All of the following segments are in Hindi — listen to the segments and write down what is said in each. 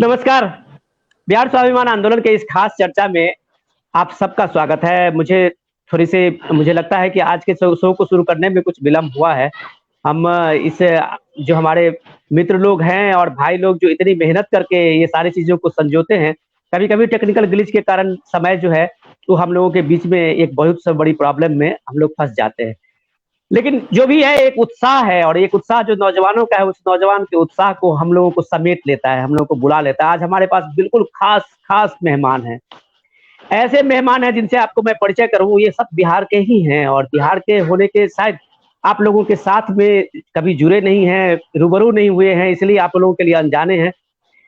नमस्कार। बिहार स्वाभिमान आंदोलन के इस खास चर्चा में आप सबका स्वागत है। मुझे लगता है कि आज के शो को शुरू करने में कुछ विलम्ब हुआ है। हम इस जो हमारे मित्र लोग हैं और भाई लोग जो इतनी मेहनत करके ये सारी चीज़ों को संजोते हैं, कभी-कभी टेक्निकल ग्लिच के कारण समय जो है, तो हम लोगों के बीच में एक बहुत स बड़ी प्रॉब्लम में हम लोग फँस जाते हैं। लेकिन जो भी है एक उत्साह है और एक उत्साह जो नौजवानों का है, उस नौजवान के उत्साह को हम लोगों को समेट लेता है, हम लोगों को बुला लेता है। आज हमारे पास बिल्कुल खास मेहमान हैं। ऐसे मेहमान हैं जिनसे आपको मैं परिचय करूँ, ये सब बिहार के ही हैं और बिहार के होने के शायद आप लोगों के साथ में कभी जुड़े नहीं हैं, रूबरू नहीं हुए हैं, इसलिए आप लोगों के लिए अनजाने हैं।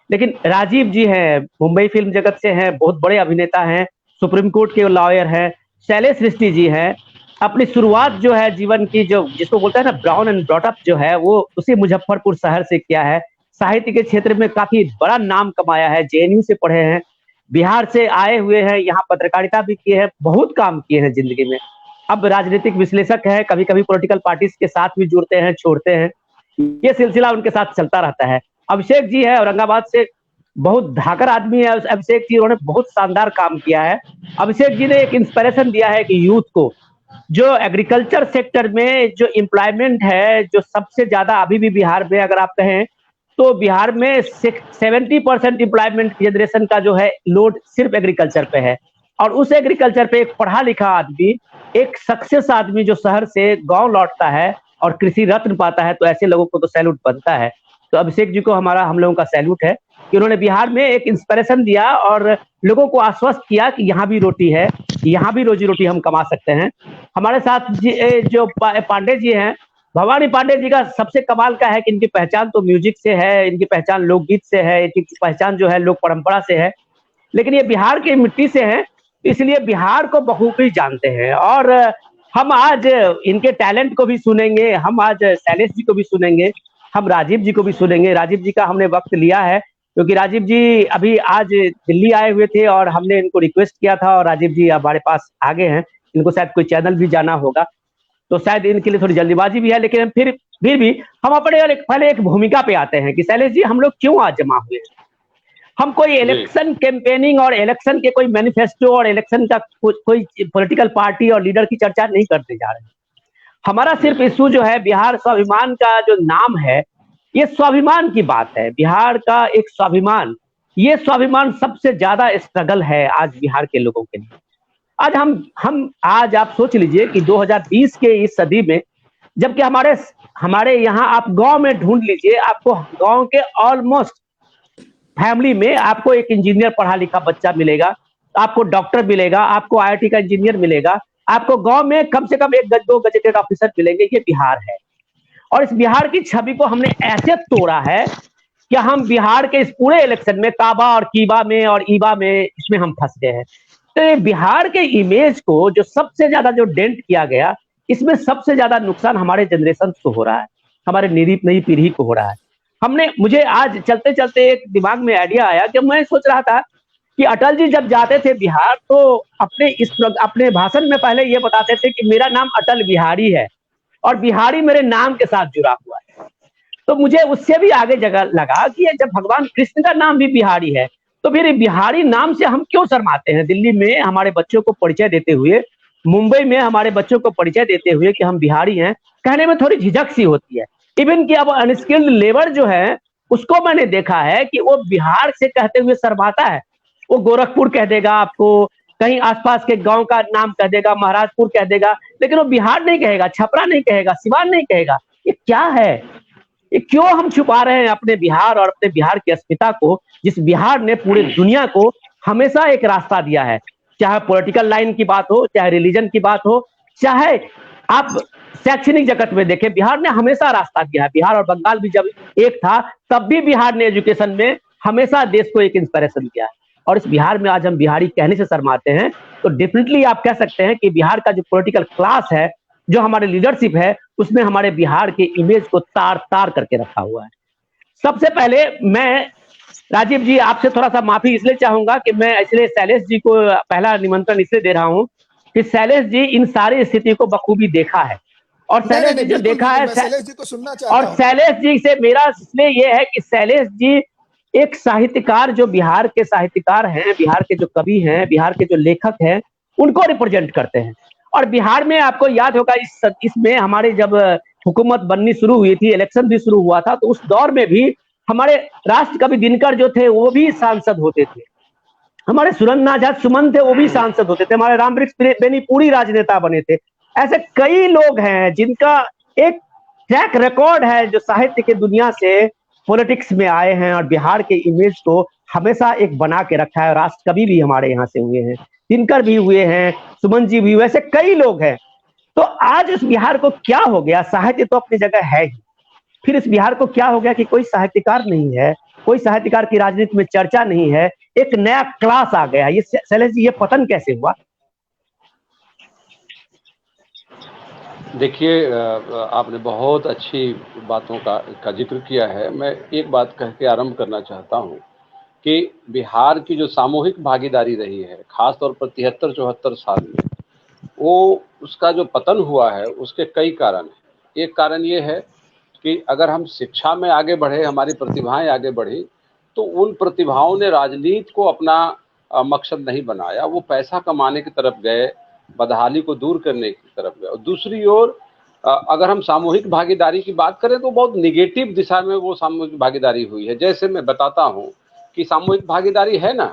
लेकिन राजीव जी हैं, मुंबई फिल्म जगत से हैं, बहुत बड़े अभिनेता हैं, सुप्रीम कोर्ट के लॉयर हैं। शैलेश सृष्टि जी हैं, अपनी शुरुआत जो है जीवन की जो जिसको बोलते हैं ना ब्राउन एंड ब्रॉट अप जो है वो उसी मुजफ्फरपुर शहर से किया है। साहित्य के क्षेत्र में काफ़ी बड़ा नाम कमाया है, जेएनयू से पढ़े हैं, बिहार से आए हुए हैं, यहाँ पत्रकारिता भी किए हैं, बहुत काम किए हैं ज़िंदगी में। अब राजनीतिक विश्लेषक हैं, कभी-कभी पॉलिटिकल पार्टीज़ के साथ भी जुड़ते हैं, छोड़ते हैं। ये सिलसिला उनके साथ चलता रहता है। अभिषेक जी है औरंगाबाद से, बहुत धाकड़ आदमी है अभिषेक जी, उन्होंने बहुत शानदार काम किया है। अभिषेक जी ने एक इंस्पिरेशन दिया है कि यूथ को जो एग्रीकल्चर सेक्टर में जो एम्प्लॉयमेंट है, जो सबसे ज़्यादा अभी भी बिहार में अगर आप कहें, तो बिहार में 70% एम्प्लॉयमेंट जनरेशन का जो है लोड सिर्फ एग्रीकल्चर पे है। और उस एग्रीकल्चर पे एक पढ़ा लिखा आदमी, एक सक्सेस आदमी जो शहर से गाँव लौटता है और कृषि रत्न पाता है, तो ऐसे लोगों को तो सैल्यूट बनता है। तो अभिषेक जी को हम लोगों का सैल्यूट है कि उन्होंने बिहार में एक इंस्पिरेशन दिया और लोगों को आश्वस्त किया कि यहाँ भी रोटी है, यहाँ भी रोजी-रोटी हम कमा सकते हैं। हमारे साथ जो पांडे जी हैं, भवानी पांडे जी का सबसे कमाल का है कि इनकी पहचान तो म्यूजिक से है, इनकी पहचान लोकगीत से है, इनकी पहचान जो है लोक परंपरा से है। लेकिन ये बिहार की मिट्टी से हैं, इसलिए बिहार को बखूबी जानते हैं और हम आज इनके टैलेंट को भी सुनेंगे, हम आज शैलेश जी को भी सुनेंगे, हम राजीव जी को भी सुनेंगे। राजीव जी का हमने वक़्त लिया है, क्योंकि राजीव जी अभी आज दिल्ली आए हुए थे और हमने इनको रिक्वेस्ट किया था और राजीव जी हमारे पास आ गए हैं। इनको शायद कोई चैनल भी जाना होगा, तो शायद इनके लिए थोड़ी जल्दीबाजी भी है, लेकिन फिर भी हम अपने पहले एक भूमिका पे आते हैं कि शैलेश जी हम लोग क्यों आज जमा हुए हैं। हम कोई इलेक्शन कैंपेनिंग और इलेक्शन के कोई मैनिफेस्टो और इलेक्शन का कोई पॉलिटिकल पार्टी और लीडर की चर्चा नहीं करते जा रहे हैं। हमारा सिर्फ इश्यू जो है बिहार स्वाभिमान का जो नाम है, ये स्वाभिमान की बात है। बिहार का एक स्वाभिमान, ये स्वाभिमान सबसे ज्यादा स्ट्रगल है आज बिहार के लोगों के लिए। आज हम आज आप सोच लीजिए कि 2020 के इस सदी में, जबकि हमारे यहाँ आप गांव में ढूंढ लीजिए, आपको गांव के ऑलमोस्ट फैमिली में आपको एक इंजीनियर पढ़ा लिखा बच्चा मिलेगा, आपको डॉक्टर मिलेगा, आपको आईआईटी का इंजीनियर मिलेगा, आपको गांव में कम से कम 1-2 गजेटेड ऑफिसर मिलेंगे। ये बिहार है और इस बिहार की छवि को हमने ऐसे तोड़ा है कि हम बिहार के इस पूरे इलेक्शन में काबा और कीबा में और ईबा में इसमें हम फंस गए हैं। तो ये बिहार के इमेज को जो सबसे ज्यादा जो डेंट किया गया, इसमें सबसे ज्यादा नुकसान हमारे जनरेशन को हो रहा है, हमारे नई पीढ़ी को हो रहा है। मुझे आज चलते चलते एक दिमाग में आइडिया आया कि मैं सोच रहा था कि अटल जी जब जाते थे बिहार, तो अपने भाषण में पहले ये बताते थे कि मेरा नाम अटल बिहारी है और बिहारी मेरे नाम के साथ जुड़ा हुआ है। तो मुझे उससे भी आगे जगह लगा कि जब भगवान कृष्ण का नाम भी बिहारी है, तो फिर बिहारी नाम से हम क्यों शर्माते हैं। दिल्ली में हमारे बच्चों को परिचय देते हुए, मुंबई में हमारे बच्चों को परिचय देते हुए कि हम बिहारी हैं, कहने में थोड़ी झिझक सी होती है। इवन कि अब अनस्किल्ड लेबर जो है, उसको मैंने देखा है कि वो बिहार से कहते हुए शर्माता है। वो गोरखपुर कह देगा आपको, कहीं आसपास के गांव का नाम कह देगा, महाराजपुर कह देगा, लेकिन वो बिहार नहीं कहेगा, छपरा नहीं कहेगा, सिवान नहीं कहेगा। ये क्या है? ये क्यों हम छुपा रहे हैं अपने बिहार और अपने बिहार की अस्मिता को, जिस बिहार ने पूरे दुनिया को हमेशा एक रास्ता दिया है। चाहे पॉलिटिकल लाइन की बात हो, चाहे रिलीजन की बात हो, चाहे आप शैक्षणिक जगत में देखें, बिहार ने हमेशा रास्ता दिया है। बिहार और बंगाल भी जब एक था, तब भी बिहार ने एजुकेशन में हमेशा देश को एक इंस्पिरेशन दिया है। और इस बिहार में आज हम बिहारी कहने से शर्माते हैं, तो डेफिनेटली आप कह सकते हैं कि बिहार का जो पॉलिटिकल क्लास है, जो हमारे लीडरशिप है, उसमें हमारे बिहार के इमेज को तार-तार करके रखा हुआ है। सबसे पहले मैं राजीव जी आपसे थोड़ा-सा माफी इसलिए चाहूंगा कि मैं इसलिए शैलेश जी को पहला निमंत्रण इसलिए दे रहा हूं कि शैलेश जी इन सारी स्थिति को बखूबी देखा है और शैलेश जी जो देखा है, शैलेश जी को सुनना और चाहता हूं। शैलेश जी से मेरा इसलिए ये है कि शैलेश जी एक साहित्यकार, जो बिहार के साहित्यकार हैं, बिहार के जो कवि हैं, बिहार के जो लेखक हैं, उनको रिप्रेजेंट करते हैं। और बिहार में आपको याद होगा, इसमें हमारे जब हुकूमत बननी शुरू हुई थी, इलेक्शन भी शुरू हुआ था, तो उस दौर में भी हमारे राष्ट्र कवि दिनकर जो थे वो भी सांसद होते थे, हमारे सुरेंद्र नाथ सुमन थे वो भी सांसद होते थे, हमारे रामवृक्ष बेनीपुरी राजनेता बने थे। ऐसे कई लोग हैं जिनका एक ट्रैक रिकॉर्ड है, जो साहित्य की दुनिया से पॉलिटिक्स में आए हैं और बिहार के इमेज को हमेशा एक बना के रखा है। राष्ट्र कवि भी हमारे यहाँ से हुए हैं, दिनकर भी हुए हैं, सुमन जी भी हुए, ऐसे कई लोग हैं। तो आज इस बिहार को क्या हो गया? साहित्य तो अपनी जगह है ही, फिर इस बिहार को क्या हो गया कि कोई साहित्यकार नहीं है, कोई साहित्यकार की राजनीति में चर्चा नहीं है, एक नया क्लास आ गया। ये शैलेश जी, ये पतन कैसे हुआ? देखिए, आपने बहुत अच्छी बातों का जिक्र किया है। मैं एक बात कह के आरंभ करना चाहता हूँ कि बिहार की जो सामूहिक भागीदारी रही है, खास तौर पर 73-74 साल में, वो उसका जो पतन हुआ है उसके कई कारण हैं। एक कारण ये है कि अगर हम शिक्षा में आगे बढ़े, हमारी प्रतिभाएं आगे बढ़ी, तो उन प्रतिभाओं ने राजनीति को अपना मकसद नहीं बनाया, वो पैसा कमाने की तरफ गए, बदहाली को दूर करने की तरफ गए। और दूसरी ओर अगर हम सामूहिक भागीदारी की बात करें तो बहुत निगेटिव दिशा में वो सामूहिक भागीदारी हुई है। जैसे मैं बताता हूँ कि सामूहिक भागीदारी है ना,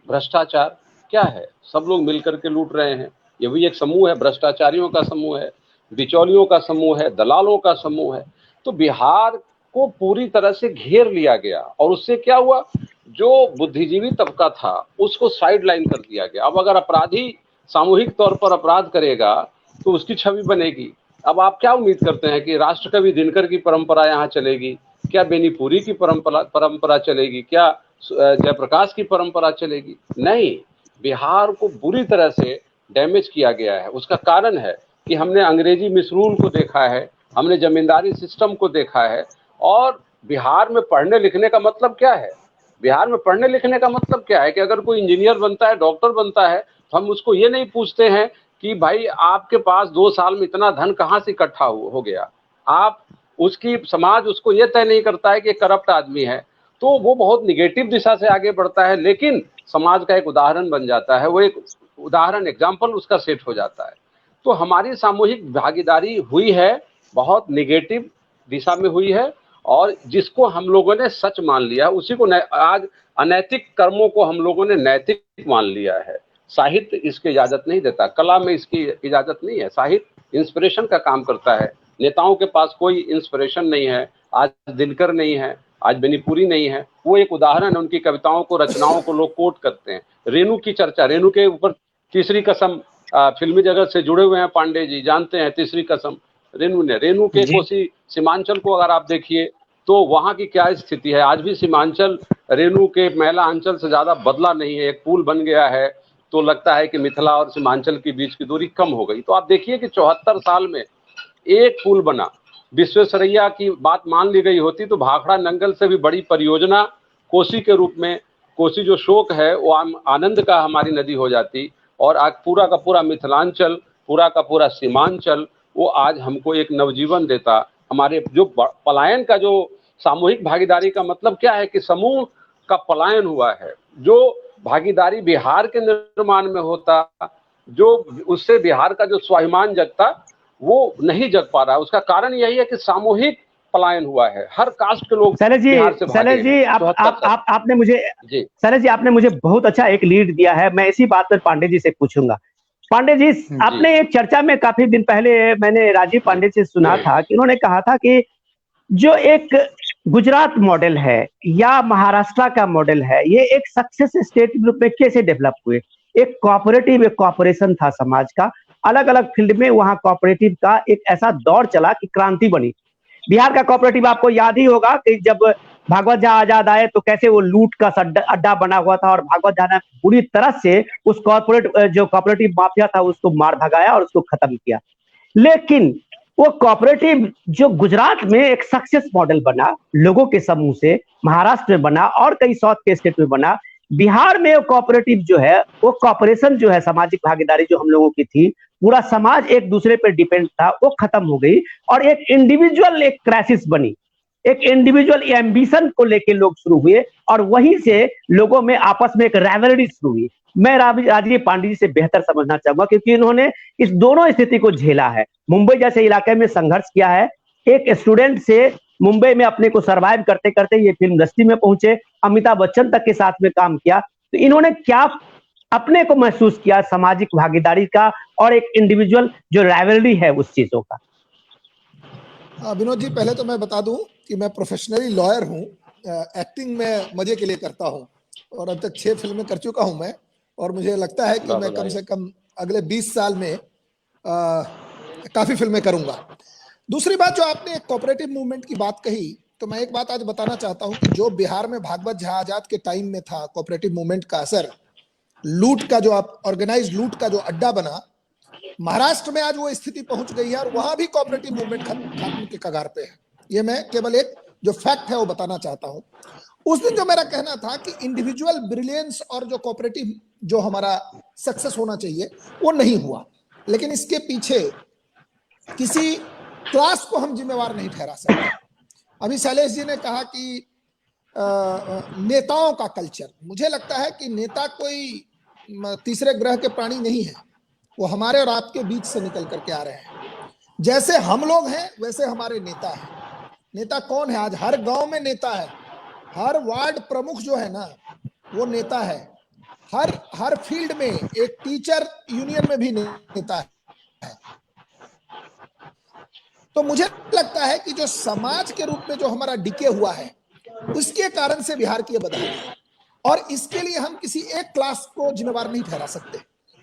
भ्रष्टाचार क्या है, सब लोग मिलकर के लूट रहे हैं, ये भी एक समूह है, भ्रष्टाचारियों का समूह है, बिचौलियों का समूह है, दलालों का समूह है। तो बिहार को पूरी तरह से घेर लिया गया और उससे क्या हुआ, जो बुद्धिजीवी तबका था उसको साइड लाइन कर दिया गया। अब अगर अपराधी सामूहिक तौर पर अपराध करेगा तो उसकी छवि बनेगी। अब आप क्या उम्मीद करते हैं कि राष्ट्रकवि दिनकर की परंपरा यहाँ चलेगी? क्या बेनीपुरी की परंपरा चलेगी? क्या जयप्रकाश की परंपरा चलेगी? नहीं, बिहार को बुरी तरह से डैमेज किया गया है। उसका कारण है कि हमने अंग्रेजी मिसरूल को देखा है, हमने जमींदारी सिस्टम को देखा है। और बिहार में पढ़ने लिखने का मतलब क्या है? बिहार में पढ़ने लिखने का मतलब क्या है कि अगर कोई इंजीनियर बनता है, डॉक्टर बनता है, तो हम उसको ये नहीं पूछते हैं कि भाई आपके पास 2 साल में इतना धन कहाँ से इकट्ठा हो गया। आप उसकी समाज उसको ये तय नहीं करता है कि करप्ट आदमी है, तो वो बहुत निगेटिव दिशा से आगे बढ़ता है, लेकिन समाज का एक उदाहरण बन जाता है, वो एक उदाहरण एग्जाम्पल उसका सेट हो जाता है। तो हमारी सामूहिक भागीदारी हुई है, बहुत निगेटिव दिशा में हुई है, और जिसको हम लोगों ने सच मान लिया, उसी को आज अनैतिक कर्मों को हम लोगों ने नैतिक मान लिया है। साहित्य इसकी इजाजत नहीं देता, कला में इसकी इजाजत नहीं है। साहित्य इंस्पिरेशन का काम करता है। नेताओं के पास कोई इंस्पिरेशन नहीं है। आज दिनकर नहीं है, आज बेनीपुरी नहीं है, वो एक उदाहरण है। उनकी कविताओं को, रचनाओं को लोग कोट करते हैं। रेणु की चर्चा, रेणु के ऊपर तीसरी कसम, फिल्मी जगत से जुड़े हुए हैं पांडे जी, जानते हैं तीसरी कसम रेणु ने। रेणु के कोसी सीमांचल को अगर आप देखिए तो वहां की क्या स्थिति है। आज भी सीमांचल रेणु के मैला अंचल से ज्यादा बदला नहीं है। एक पुल बन गया है तो लगता है कि मिथिला और सीमांचल के बीच की दूरी कम हो गई। तो आप देखिए कि 74 साल में एक पुल बना। विश्वेश्वरैया की बात मान ली गई होती तो भाखड़ा नंगल से भी बड़ी परियोजना कोसी के रूप में, कोसी जो शोक है वो आनंद का हमारी नदी हो जाती, और आज पूरा का पूरा मिथिलांचल, पूरा का पूरा सीमांचल वो आज हमको एक नवजीवन देता। हमारे जो पलायन का, जो सामूहिक भागीदारी का मतलब क्या है कि समूह का पलायन हुआ है। जो भागीदारी बिहार के निर्माण में होता, जो उससे बिहार का जो स्वाभिमान जगता, वो नहीं जग पा रहा है। उसका कारण यही है कि सामूहिक पलायन हुआ है। हर कास्ट के लोग बिहार से भागे हैं। शैलेश जी, आपने मुझे बहुत अच्छा एक लीड दिया है। मैं इसी बात पर पांडे जी से पूछूंगा। पांडे जी, आपने एक चर्चा में काफी दिन पहले मैंने राजीव पांडे से सुना था कि उन्होंने कहा था कि जो एक गुजरात मॉडल है या महाराष्ट्र का मॉडल है, ये एक सक्सेस स्टेट के रूप में कैसे डेवलप हुए? एक कोऑपरेटिव, एक कॉपरेशन था समाज का, अलग अलग फील्ड में वहां कोऑपरेटिव का एक ऐसा दौर चला कि क्रांति बनी। बिहार का कोऑपरेटिव आपको याद ही होगा कि जब भागवत झा आजाद आए तो कैसे वो लूट का अड्डा बना हुआ था, और भागवत झा ने पूरी तरह से उस जो कोऑपरेटिव माफिया था उसको मार भगाया और उसको खत्म किया। लेकिन वो कोऑपरेटिव जो गुजरात में एक सक्सेस मॉडल बना लोगों के समूह से, महाराष्ट्र में बना और कई साउथ के स्टेट में बना, बिहार में कोऑपरेटिव जो है, वो कॉपरेशन जो है, सामाजिक भागीदारी जो हम लोगों की थी, पूरा समाज एक दूसरे पर डिपेंड था, वो खत्म हो गई और एक इंडिविजुअल एक क्राइसिस बनी। एक इंडिविजुअल एम्बिशन को लेके लोग शुरू हुए और वहीं से लोगों में आपस में एक राइवलरी शुरू हुई। मैं राजीव पांडे जी से बेहतर समझना चाहूंगा क्योंकि इन्होंने इस दोनों स्थिति को झेला है, मुंबई जैसे इलाके में संघर्ष किया है, एक स्टूडेंट से मुंबई में अपने को सर्वाइव करते करते ये फिल्म इंडस्ट्री में पहुंचे, अमिताभ बच्चन तक के साथ में काम किया। तो इन्होंने क्या अपने को महसूस किया सामाजिक भागीदारी का और एक इंडिविजुअल जो राइवलरी है उस चीजों का। विनोद जी, पहले तो मैं बता दूं कि मैं प्रोफेशनली लॉयर हूं, एक्टिंग में मजे के लिए करता हूं और अब तक 6 फिल्में कर चुका हूं मैं, और मुझे लगता है कि मैं कम से कम अगले 20 साल में काफी फिल्में करूंगा। दूसरी बात, जो आपने कोऑपरेटिव मूवमेंट की बात कही, तो मैं एक बात आज बताना चाहता हूं कि जो बिहार में भागवत झा आजाद के टाइम में था कोऑपरेटिव मूवमेंट का असर, लूट का जो ऑर्गेनाइज लूट का जो अड्डा बना, महाराष्ट्र में आज वो स्थिति पहुंच गई है और वहां भी कोऑपरेटिव मूवमेंट खात्मे के कगार पे है। ये मैं केवल एक जो फैक्ट है वो बताना चाहता हूं। उस दिन जो मेरा कहना था कि इंडिविजुअल ब्रिलियंस और जो कोऑपरेटिव जो हमारा सक्सेस होना चाहिए वो नहीं हुआ, लेकिन इसके पीछे किसी क्लास को हम जिम्मेवार नहीं ठहरा सकते। अभी शैलेश जी ने कहा कि नेताओं का कल्चर, मुझे लगता है कि नेता कोई तीसरे ग्रह के प्राणी नहीं है, वो हमारे और आपके बीच से निकल करके आ रहे हैं। जैसे हम लोग हैं वैसे हमारे नेता हैं। नेता कौन है? आज हर गांव में नेता है, हर वार्ड प्रमुख जो है ना वो नेता है, हर फील्ड में एक टीचर यूनियन में भी नेता है। तो मुझे लगता है कि जो समाज के रूप में जो हमारा डिके हुआ है उसके कारण से बिहार की बदहाली है, और इसके लिए हम किसी एक क्लास को जिम्मेवार नहीं ठहरा सकते।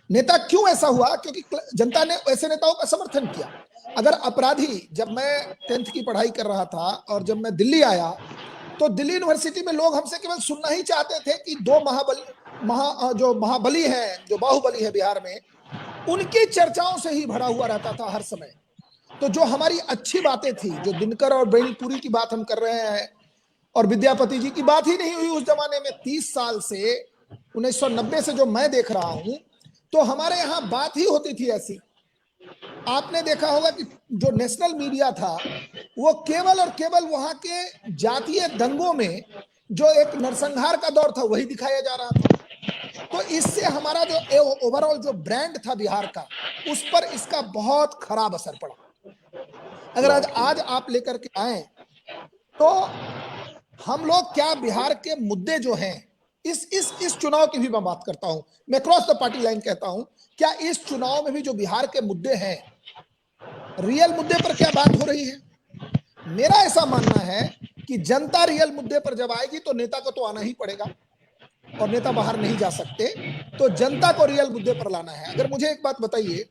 नेता क्यों ऐसा हुआ? क्योंकि जनता ने ऐसे नेताओं का समर्थन किया। अगर अपराधी, जब मैं 10th की पढ़ाई कर रहा था और जब मैं दिल्ली आया तो दिल्ली यूनिवर्सिटी में लोग हमसे केवल सुनना ही चाहते थे कि दो महाबली हैं, जो बाहुबली है बिहार में, उनकी चर्चाओं से ही भरा हुआ रहता था हर समय। तो जो हमारी अच्छी बातें थी, जो दिनकर और बेनीपुरी की बात हम कर रहे हैं और विद्यापति जी की बात ही नहीं हुई उस जमाने में, 30 साल से 1990 से जो मैं देख रहा हूं, तो हमारे यहाँ बात ही होती थी ऐसी। आपने देखा होगा कि जो नेशनल मीडिया था वो केवल और केवल वहां के जातीय दंगों में जो एक नरसंहार का दौर था वही दिखाया जा रहा था। तो इससे हमारा जो ओवरऑल जो ब्रांड था बिहार का, उस पर इसका बहुत खराब असर पड़ा। अगर आज आप लेकर के आए तो हम लोग क्या बिहार के मुद्दे जो हैं, इस चुनाव की भी मैं बात करता हूं, मैं क्रॉस द पार्टी लाइन कहता हूं, क्या इस चुनाव में भी जो बिहार के मुद्दे हैं, रियल मुद्दे पर क्या बात हो रही है? मेरा ऐसा मानना है कि जनता रियल मुद्दे पर जब आएगी तो नेता को तो आना ही पड़ेगा, और नेता बाहर नहीं जा सकते, तो जनता को रियल मुद्दे पर लाना है। अगर मुझे एक बात बताइए,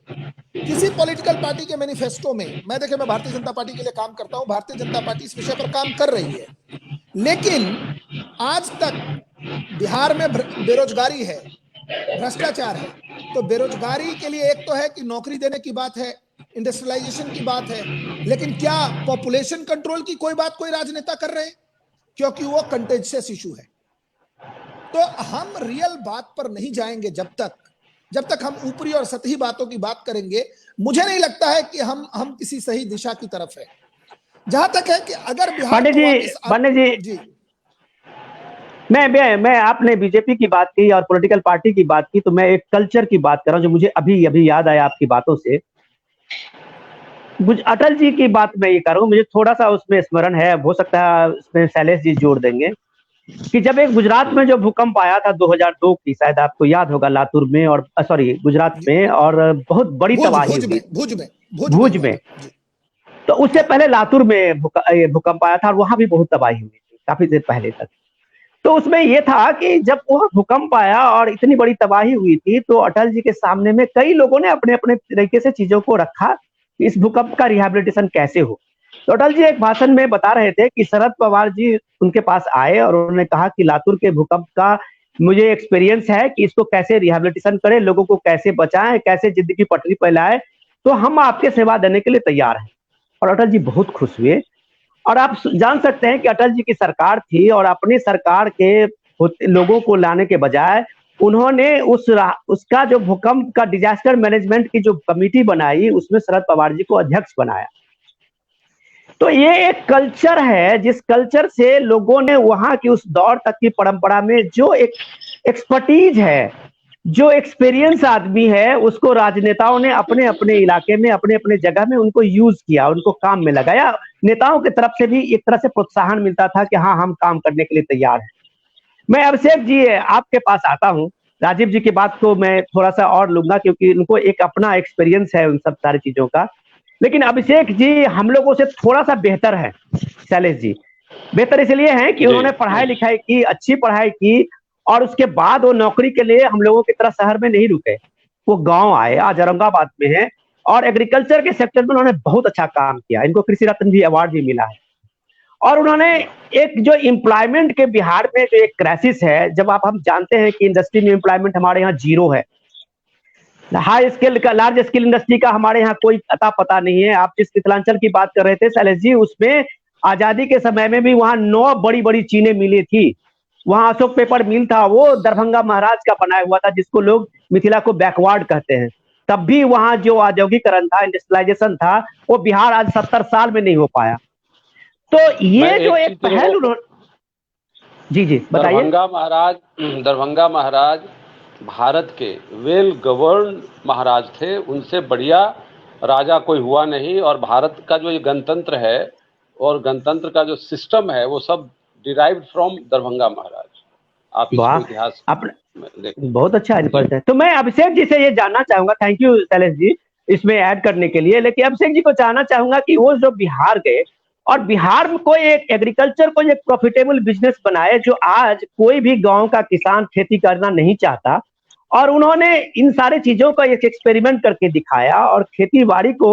किसी पॉलिटिकल पार्टी के मैनिफेस्टो में, मैं भारतीय जनता पार्टी के लिए काम करता हूं, भारतीय जनता पार्टी इस विषय पर काम कर रही है, लेकिन आज तक बिहार में बेरोजगारी है, भ्रष्टाचार है। तो बेरोजगारी के लिए एक तो है कि नौकरी देने की बात है, इंडस्ट्रियलाइजेशन की बात है, लेकिन क्या पॉपुलेशन कंट्रोल की कोई बात कोई राजनेता कर रहे हैं? क्योंकि वो कंटेंशियस इशू है। तो हम रियल बात पर नहीं जाएंगे जब तक हम ऊपरी और सतही बातों की बात करेंगे। मुझे नहीं लगता है कि हम किसी सही दिशा की तरफ है। जहां तक है कि अगर बिहार जी मैं आपने बीजेपी की बात की और पॉलिटिकल पार्टी की बात की, तो मैं एक कल्चर की बात कर रहा हूं जो मुझे अभी अभी याद आया आपकी बातों से। अटल जी की बात मैं ये कर रहा हूँ, मुझे थोड़ा सा उसमें स्मरण है, हो सकता है उसमें शैलेश जी जोड़ देंगे, कि जब एक गुजरात में जो भूकंप आया था 2002 की, शायद आपको याद होगा, लातूर में और सॉरी गुजरात में, और बहुत बड़ी तबाही हुई भुज में। तो उससे पहले लातूर में भूकंप आया था और वहां भी बहुत तबाही हुई थी काफी देर पहले तक। तो उसमें यह था कि जब वह भूकंप आया और इतनी बड़ी तबाही हुई थी, तो अटल जी के सामने में कई लोगों ने अपने अपने तरीके से चीजों को रखा कि इस भूकंप का रिहेबिलिटेशन कैसे हो। तो अटल जी एक भाषण में बता रहे थे कि शरद पवार जी उनके पास आए और उन्होंने कहा कि लातूर के भूकंप का मुझे एक्सपीरियंस है कि इसको कैसे रिहेबिलिटेशन करें, लोगों को कैसे बचाएं, कैसे जिंदगी पटरी पर लाए, तो हम आपके सेवा देने के लिए तैयार हैं। और अटल जी बहुत खुश हुए। और आप जान सकते हैं कि अटल जी की सरकार थी और अपनी सरकार के लोगों को लाने के बजाय उन्होंने उसका जो भूकंप का डिजास्टर मैनेजमेंट की जो कमेटी बनाई, उसमें शरद पवार जी को अध्यक्ष बनाया। तो ये एक कल्चर है, जिस कल्चर से लोगों ने वहां की उस दौर तक की परंपरा में जो एक एक्सपर्टीज है, जो एक्सपीरियंस आदमी है, उसको राजनेताओं ने अपने अपने इलाके में, अपने अपने जगह में उनको यूज किया, उनको काम में लगाया। नेताओं की तरफ से भी एक तरह से प्रोत्साहन मिलता था कि हाँ, हम काम करने के लिए तैयार हैं। मैं अभिषेक जी आपके पास आता हूँ। राजीव जी की बात को मैं थोड़ा सा और लूंगा, क्योंकि उनको एक अपना एक्सपीरियंस है उन सब सारी चीजों का। लेकिन अभिषेक जी हम लोगों से थोड़ा सा बेहतर है। शैलेश जी बेहतर इसलिए हैं कि जी उन्होंने पढ़ाई लिखाई की, अच्छी पढ़ाई की, और उसके बाद वो नौकरी के लिए हम लोगों की तरह शहर में नहीं रुके। वो गांव आए, आज औरंगाबाद में है, और एग्रीकल्चर के सेक्टर में उन्होंने बहुत अच्छा काम किया। इनको कृषि रत्न भी अवार्ड भी मिला है। और उन्होंने एक जो एम्प्लॉयमेंट के बिहार में जो एक क्राइसिस है, जब आप हम जानते हैं कि इंडस्ट्री में एम्प्लॉयमेंट हमारे यहाँ जीरो है, हाई स्किल का, लार्ज स्किल इंडस्ट्री का हमारे यहाँ कोई अता पता नहीं है। आप जिस मिथिलांचल की बात कर रहे थे शैलेश जी, उसमें आजादी के समय में भी वहां 9 बड़ी बड़ी चीनें मिली थी। वहां अशोक पेपर मिल था, वो दरभंगा महाराज का बनाया हुआ था, जिसको लोग मिथिला को बैकवर्ड कहते हैं। तब भी वहां जो औद्योगिकरण था, इंडस्ट्रियलाइजेशन था, वो बिहार आज 70 साल में नहीं हो पाया। तो मैं ये जो एक एक चीज पहल तो उन्होंने, जी जी बताइए। दरभंगा महाराज भारत के वेल गवर्न महाराज थे, उनसे बढ़िया राजा कोई हुआ नहीं। और भारत का जो ये गणतंत्र है और गणतंत्र का जो सिस्टम है वो सब डिराइव्ड फ्रॉम दरभंगा महाराज। आप इसको वाह, इतिहास अपने में देखें। बहुत अच्छा जी इनपल्स है। तो मैं अभिषेक जी से ये जानना चाहूंगा, थैंक यू शैलेश जी इसमें ऐड करने के लिए। लेकिन अभिषेक जी को जानना चाहूंगा कि वो जो बिहार गए, और बिहार में कोई एक एग्रीकल्चर को एक प्रॉफिटेबल बिजनेस बनाए, जो आज कोई भी गांव का किसान खेती करना नहीं चाहता, और उन्होंने इन सारी चीजों का एक एक्सपेरिमेंट करके दिखाया और खेती बाड़ी को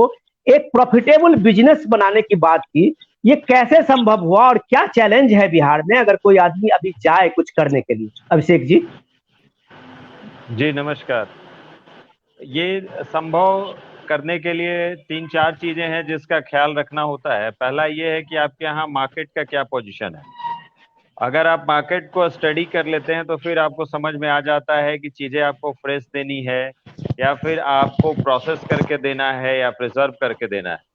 एक प्रॉफिटेबल बिजनेस बनाने की बात की। ये कैसे संभव हुआ और क्या चैलेंज है बिहार में, अगर कोई आदमी अभी चाहे कुछ करने के लिए? अभिषेक जी। जी नमस्कार। ये संभव करने के लिए 3-4 चीजें हैं जिसका ख्याल रखना होता है। पहला ये है कि आपके यहाँ मार्केट का क्या पोजीशन है। अगर आप मार्केट को स्टडी कर लेते हैं तो फिर आपको समझ में आ जाता है कि चीजें आपको फ्रेश देनी है या फिर आपको प्रोसेस करके देना है या प्रिजर्व करके देना है।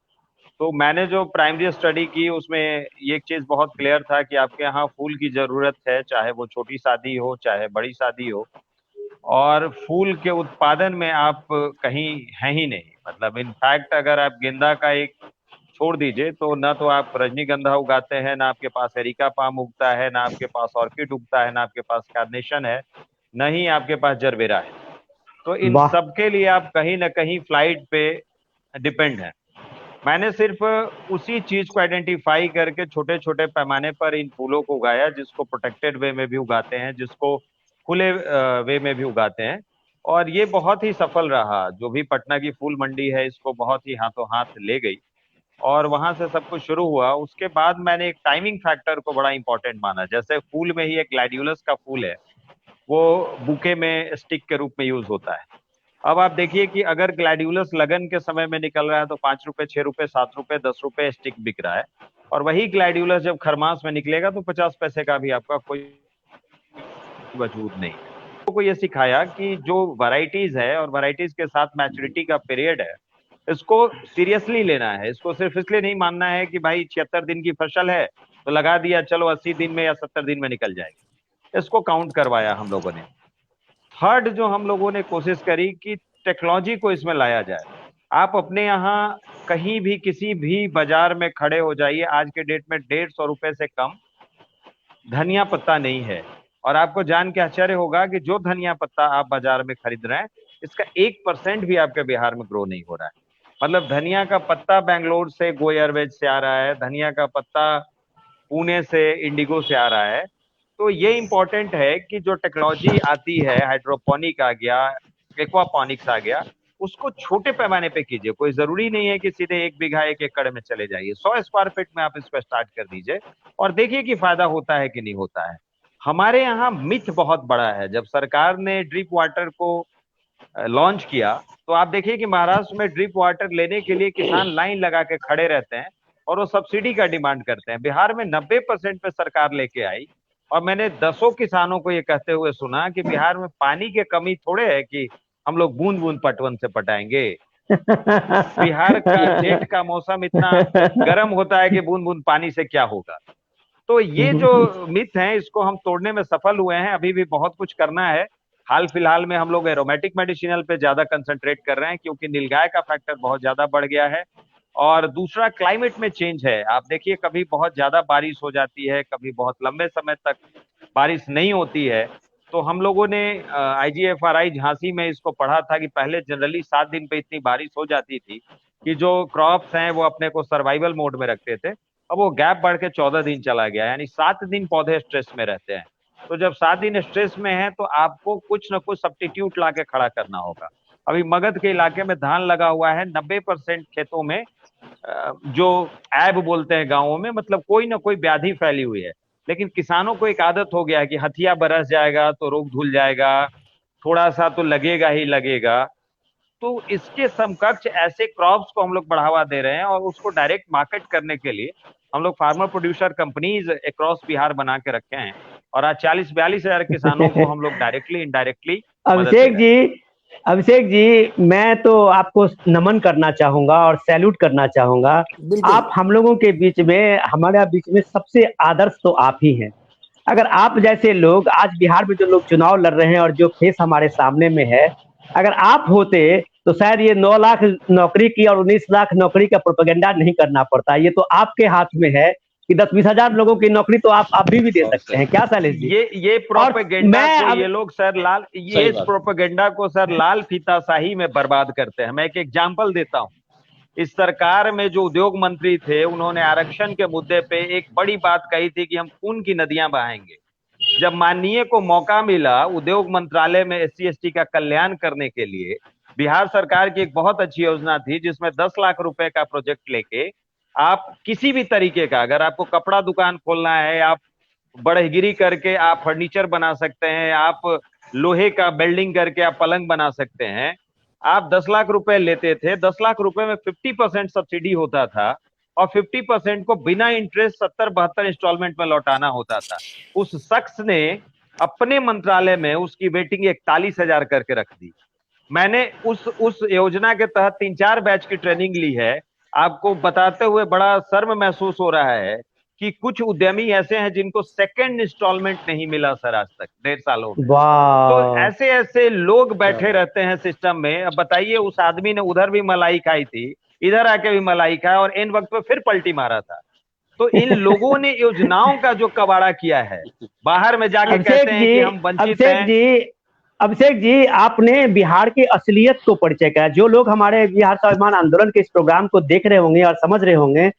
तो मैंने जो प्राइमरी स्टडी की उसमें ये एक चीज बहुत क्लियर था कि आपके यहाँ फूल की जरूरत है, चाहे वो छोटी शादी हो चाहे बड़ी शादी हो। और फूल के उत्पादन में आप कहीं हैं ही नहीं। मतलब इनफैक्ट अगर आप गेंदा का एक छोड़ दीजिए तो ना तो आप रजनीगंधा उगाते हैं, ना आपके पास एरिका पाम उगता है, ना आपके पास ऑर्किड उगता है, ना आपके पास कार्नेशन है, ना ही आपके पास जरबेरा है। तो इन वाह। सब के लिए आप कहीं ना कहीं फ्लाइट पे डिपेंड है। मैंने सिर्फ उसी चीज को आइडेंटिफाई करके छोटे छोटे पैमाने पर इन फूलों को उगाया, जिसको प्रोटेक्टेड वे में भी उगाते हैं, जिसको खुले वे में भी उगाते हैं। और ये बहुत ही सफल रहा। जो भी पटना की फूल मंडी है इसको बहुत ही हाथों हाथ ले गई और वहां से सब कुछ शुरू हुआ। उसके बाद मैंने एक टाइमिंग फैक्टर को बड़ा इंपॉर्टेंट माना। जैसे फूल में ही एक ग्लैडियोलस का फूल है, वो बुके में स्टिक के रूप में यूज होता है। अब आप देखिए कि अगर ग्लैडियोलस लगन के समय में निकल रहा है तो 5 रुपए, 6 रुपए, 7 रुपए, 10 रुपए स्टिक बिक रहा है। और वही ग्लैडियोलस जब खरमास में निकलेगा तो 50 पैसे का भी आपका कोई वजूद नहीं है। को ये सिखाया कि जो वैरायटीज है और वैरायटीज के साथ मैच्योरिटी का पीरियड है, इसको सीरियसली लेना है। इसको सिर्फ इसलिए नहीं मानना है कि भाई 76 दिन की फसल है तो लगा दिया, चलो 80 दिन में या 70 दिन में निकल जाएगी। इसको काउंट करवाया हम लोगों ने। थर्ड जो हम लोगों ने कोशिश करी कि टेक्नोलॉजी को इसमें लाया जाए। आप अपने यहाँ कहीं भी किसी भी बाजार में खड़े हो जाइए, आज के डेट में 150 रुपए से कम धनिया पत्ता नहीं है। और आपको जान के आश्चर्य होगा कि जो धनिया पत्ता आप बाजार में खरीद रहे हैं, इसका 1% भी आपके बिहार में ग्रो नहीं हो रहा है। मतलब धनिया का पत्ता बैंगलोर से गो एयरवेज से आ रहा है, धनिया का पत्ता पुणे से इंडिगो से आ रहा है। तो ये इंपॉर्टेंट है कि जो टेक्नोलॉजी आती है, हाइड्रोपोनिक आ गया, एक्वापोनिक्स आ गया, उसको छोटे पैमाने पे कीजिए। कोई जरूरी नहीं है कि सीधे 1 बीघा 1 एकड़ में चले जाइए। 100 स्क्वायर फीट में आप इसको स्टार्ट कर दीजिए और देखिए कि फायदा होता है कि नहीं होता है। हमारे यहाँ मिथ बहुत बड़ा है। जब सरकार ने ड्रिप वाटर को लॉन्च किया तो आप देखिए कि महाराष्ट्र में ड्रिप वाटर लेने के लिए किसान लाइन लगा के खड़े रहते हैं और वो सब्सिडी का डिमांड करते हैं। बिहार में 90% पे सरकार लेके आई और मैंने दसों किसानों को ये कहते हुए सुना कि बिहार में पानी की कमी थोड़े है कि हम लोग बूंद बूंद पटवन से पटाएंगे। बिहार का जेठ का मौसम इतना गर्म होता है कि बूंद बूंद पानी से क्या होगा। तो ये जो मिथ है इसको हम तोड़ने में सफल हुए हैं। अभी भी बहुत कुछ करना है। हाल फिलहाल में हम लोग एरोमेटिक मेडिसिनल पे ज्यादा कंसंट्रेट कर रहे हैं, क्योंकि नीलगाय का फैक्टर बहुत ज्यादा बढ़ गया है। और दूसरा, क्लाइमेट में चेंज है। आप देखिए, कभी बहुत ज्यादा बारिश हो जाती है, कभी बहुत लंबे समय तक बारिश नहीं होती है। तो हम लोगों ने IGFRI झांसी में इसको पढ़ा था कि पहले जनरली 7 दिन पे इतनी बारिश हो जाती थी कि जो क्रॉप्स हैं वो अपने को सर्वाइवल मोड में रखते थे। अब वो गैप बढ़ के 14 दिन चला गया, यानी 7 दिन पौधे स्ट्रेस में रहते हैं। तो जब 7 दिन स्ट्रेस में है तो आपको कुछ ना कुछ सब्स्टिट्यूट ला के खड़ा करना होगा। अभी मगध के इलाके में धान लगा हुआ है, 90% खेतों में जो ऐब बोलते हैं गांवों में, मतलब कोई ना कोई व्याधि फैली हुई है। लेकिन किसानों को एक आदत हो गया है कि हथिया बरस जाएगा तो रोग धुल जाएगा, थोड़ा सा तो लगेगा ही लगेगा। तो इसके समकक्ष ऐसे क्रॉप्स को हम लोग बढ़ावा दे रहे हैं, और उसको डायरेक्ट मार्केट करने के लिए हम लोग farmer producer companies across Bihar बना के रखे हैं। और आज 40-42 हजार किसानों को हम लोग डायरेक्टली इनडायरेक्टली मदद दे अभिषेक रहे हैं। जी, अभिषेक जी, मैं तो आपको नमन करना चाहूंगा और सैल्यूट करना चाहूंगा। बिल्कुल। आप हम लोगों के बीच में, हमारे बीच में सबसे आदर्श तो आप ही हैं। अगर आप जैसे लोग आज बिहार में जो लोग चुनाव लड़ रहे हैं और जो फेस हमारे सामने में है, अगर आप होते तो शायद ये 9 लाख नौकरी की और 19 लाख नौकरी का प्रोपेगेंडा नहीं करना पड़ता। ये तो आपके हाथ में है कि 10-20 हजार लोगों की नौकरी तो आप अभी भी दे सकते हैं। क्या शैलेश जी? ये और प्रोपेगेंडा मैं को अब ये लोग सर लाल, ये इस प्रोपेगेंडा को सर लाल फीताशाही में बर्बाद करते हैं। मैं एक एग्जांपल देता हूं। इस सरकार में जो उद्योग मंत्री थे, उन्होंने आरक्षण के मुद्दे पे एक बड़ी बात कही थी कि हम खून की नदियां बहाएंगे। जब माननीय को मौका मिला उद्योग मंत्रालय में SC ST का कल्याण करने के लिए, बिहार सरकार की एक बहुत अच्छी योजना थी जिसमें 10 लाख रुपए का प्रोजेक्ट लेके आप किसी भी तरीके का, अगर आपको कपड़ा दुकान खोलना है, आप बढ़ईगिरी करके आप फर्नीचर बना सकते हैं, आप लोहे का बेल्डिंग करके आप पलंग बना सकते हैं। आप 10 लाख रुपए लेते थे, 10 लाख रुपए में 50% सब्सिडी होता था, और 50% को बिना इंटरेस्ट 70-72 इंस्टॉलमेंट में लौटाना होता था। उस शख्स ने अपने मंत्रालय में उसकी वेटिंग 41,000 करके रख दी। मैंने उस योजना के तहत 3-4 बैच की ट्रेनिंग ली है। आपको बताते हुए बड़ा शर्म महसूस हो रहा है कि कुछ उद्यमी ऐसे हैं जिनको सेकंड इंस्टॉलमेंट नहीं मिला सर आज तक 1.5 सालों में। तो वाह, ऐसे ऐसे लोग बैठे रहते हैं सिस्टम में। अब बताइए, उस आदमी ने उधर भी मलाई खाई थी, इधर आके भी मलाई खाया, और इन वक्त पे फिर पलटी मारा था। तो इन लोगों ने योजनाओं का जो कबाड़ा किया है, बाहर में जाके कहते अभिषेक हैं जी, कि हम वंचित अभिषेक हैं। जी, अभिषेक जी, आपने बिहार की असलियत को परिचय कराया। जो लोग हमारे बिहार स्वाभिमान आंदोलन के इस प्रोग्राम को देख रहे होंगे और समझ रहे होंगे,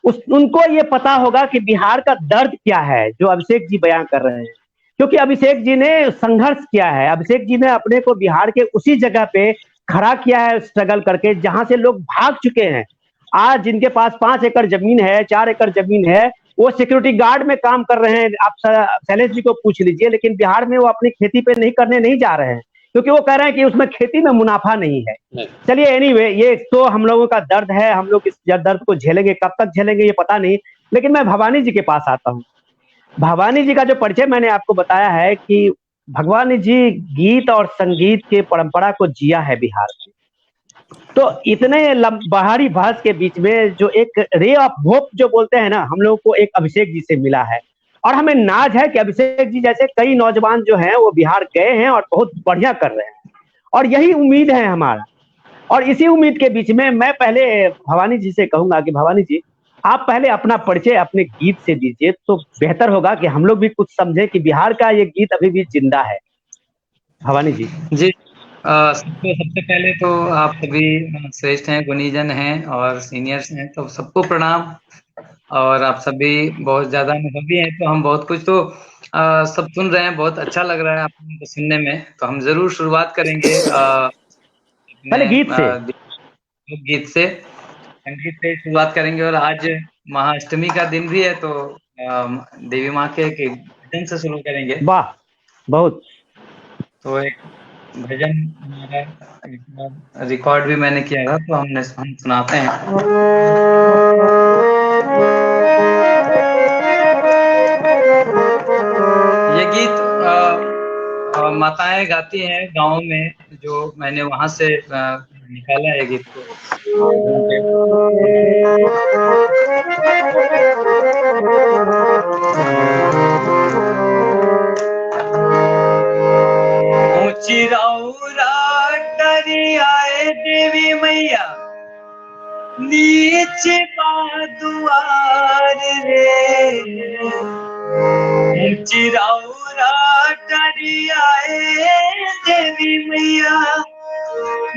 उनको ये पता होगा कि बिहार का दर्द क्या है जो अभिषेक जी बयां कर रहे हैं। क्योंकि अभिषेक जी ने संघर्ष किया है। अभिषेक जी ने अपने को बिहार के उसी जगह पे खड़ा किया है, स्ट्रगल करके, जहां से लोग भाग चुके हैं। आज जिनके पास 5 एकड़ जमीन है, 4 एकड़ जमीन है, वो सिक्योरिटी गार्ड में काम कर रहे हैं। आप शैलेश जी को पूछ लीजिए, लेकिन बिहार में वो अपनी खेती पे नहीं जा रहे हैं, क्योंकि वो कह रहे हैं कि उसमें खेती में मुनाफा नहीं है। चलिए, एनीवे, ये तो हम लोगों का दर्द है। हम लोग इस दर्द को झेलेंगे, कब तक झेलेंगे ये पता नहीं। लेकिन मैं भवानी जी के पास आता हूँ। भवानी जी का जो परिचय मैंने आपको बताया है कि भगवानी जी गीत और संगीत के परंपरा को जिया है बिहार में। तो इतने बाहरी बहस के बीच में जो एक रे ऑफ होप जो बोलते हैं ना, हम लोग को एक अभिषेक जी से मिला है। और हमें नाज है कि अभिषेक जी जैसे कई नौजवान जो हैं वो बिहार गए हैं और बहुत बढ़िया कर रहे हैं, और यही उम्मीद है हमारा। और इसी उम्मीद के बीच में मैं पहले भवानी जी से कहूंगा कि भवानी जी, आप पहले अपना परिचय अपने गीत से दीजिए तो बेहतर होगा कि हम लोग भी कुछ समझें कि बिहार का ये गीत अभी भी जिंदा है। भवानी जी। जी, सबसे पहले तो आप सभी श्रेष्ठ हैं, गुणीजन हैं और सीनियर्स हैं, तो सबको प्रणाम। और आप सभी बहुत ज्यादा अनुभवी हैं, तो हम बहुत कुछ तो सब सुन रहे हैं, बहुत अच्छा लग रहा है आपको सुनने में। तो हम जरूर शुरुआत करेंगे पहले गीत से, गीत से, संगीत से शुरुआत करेंगे। और आज महाअष्टमी का दिन भी है, तो देवी माँ के भजन से शुरू करेंगे। वाह, बहुत। तो एक भजन हमारा रिकॉर्ड भी मैंने किया था, तो हम सुनाते हैं। ये गीत माताएं गाती हैं गाँव में, जो मैंने वहां से निकाला है गीत को। चिरौरा डरी आए देवी मैया नीचे दुआर रे, चिरौरा डरी आए देवी मैया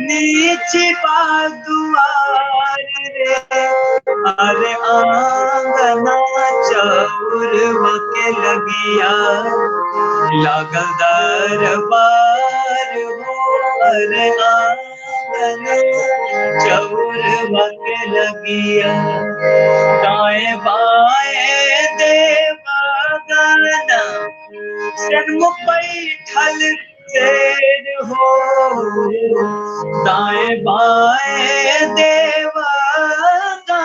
नीचे दुआर रे, अरे आंगना चौरवा के लगिया लागल दरबार हो, अरे आंगना चौरवा के लगिया दाएं बाएं देवागना सन्मुख बैठल शेर हो, दाएं बाएं देवागना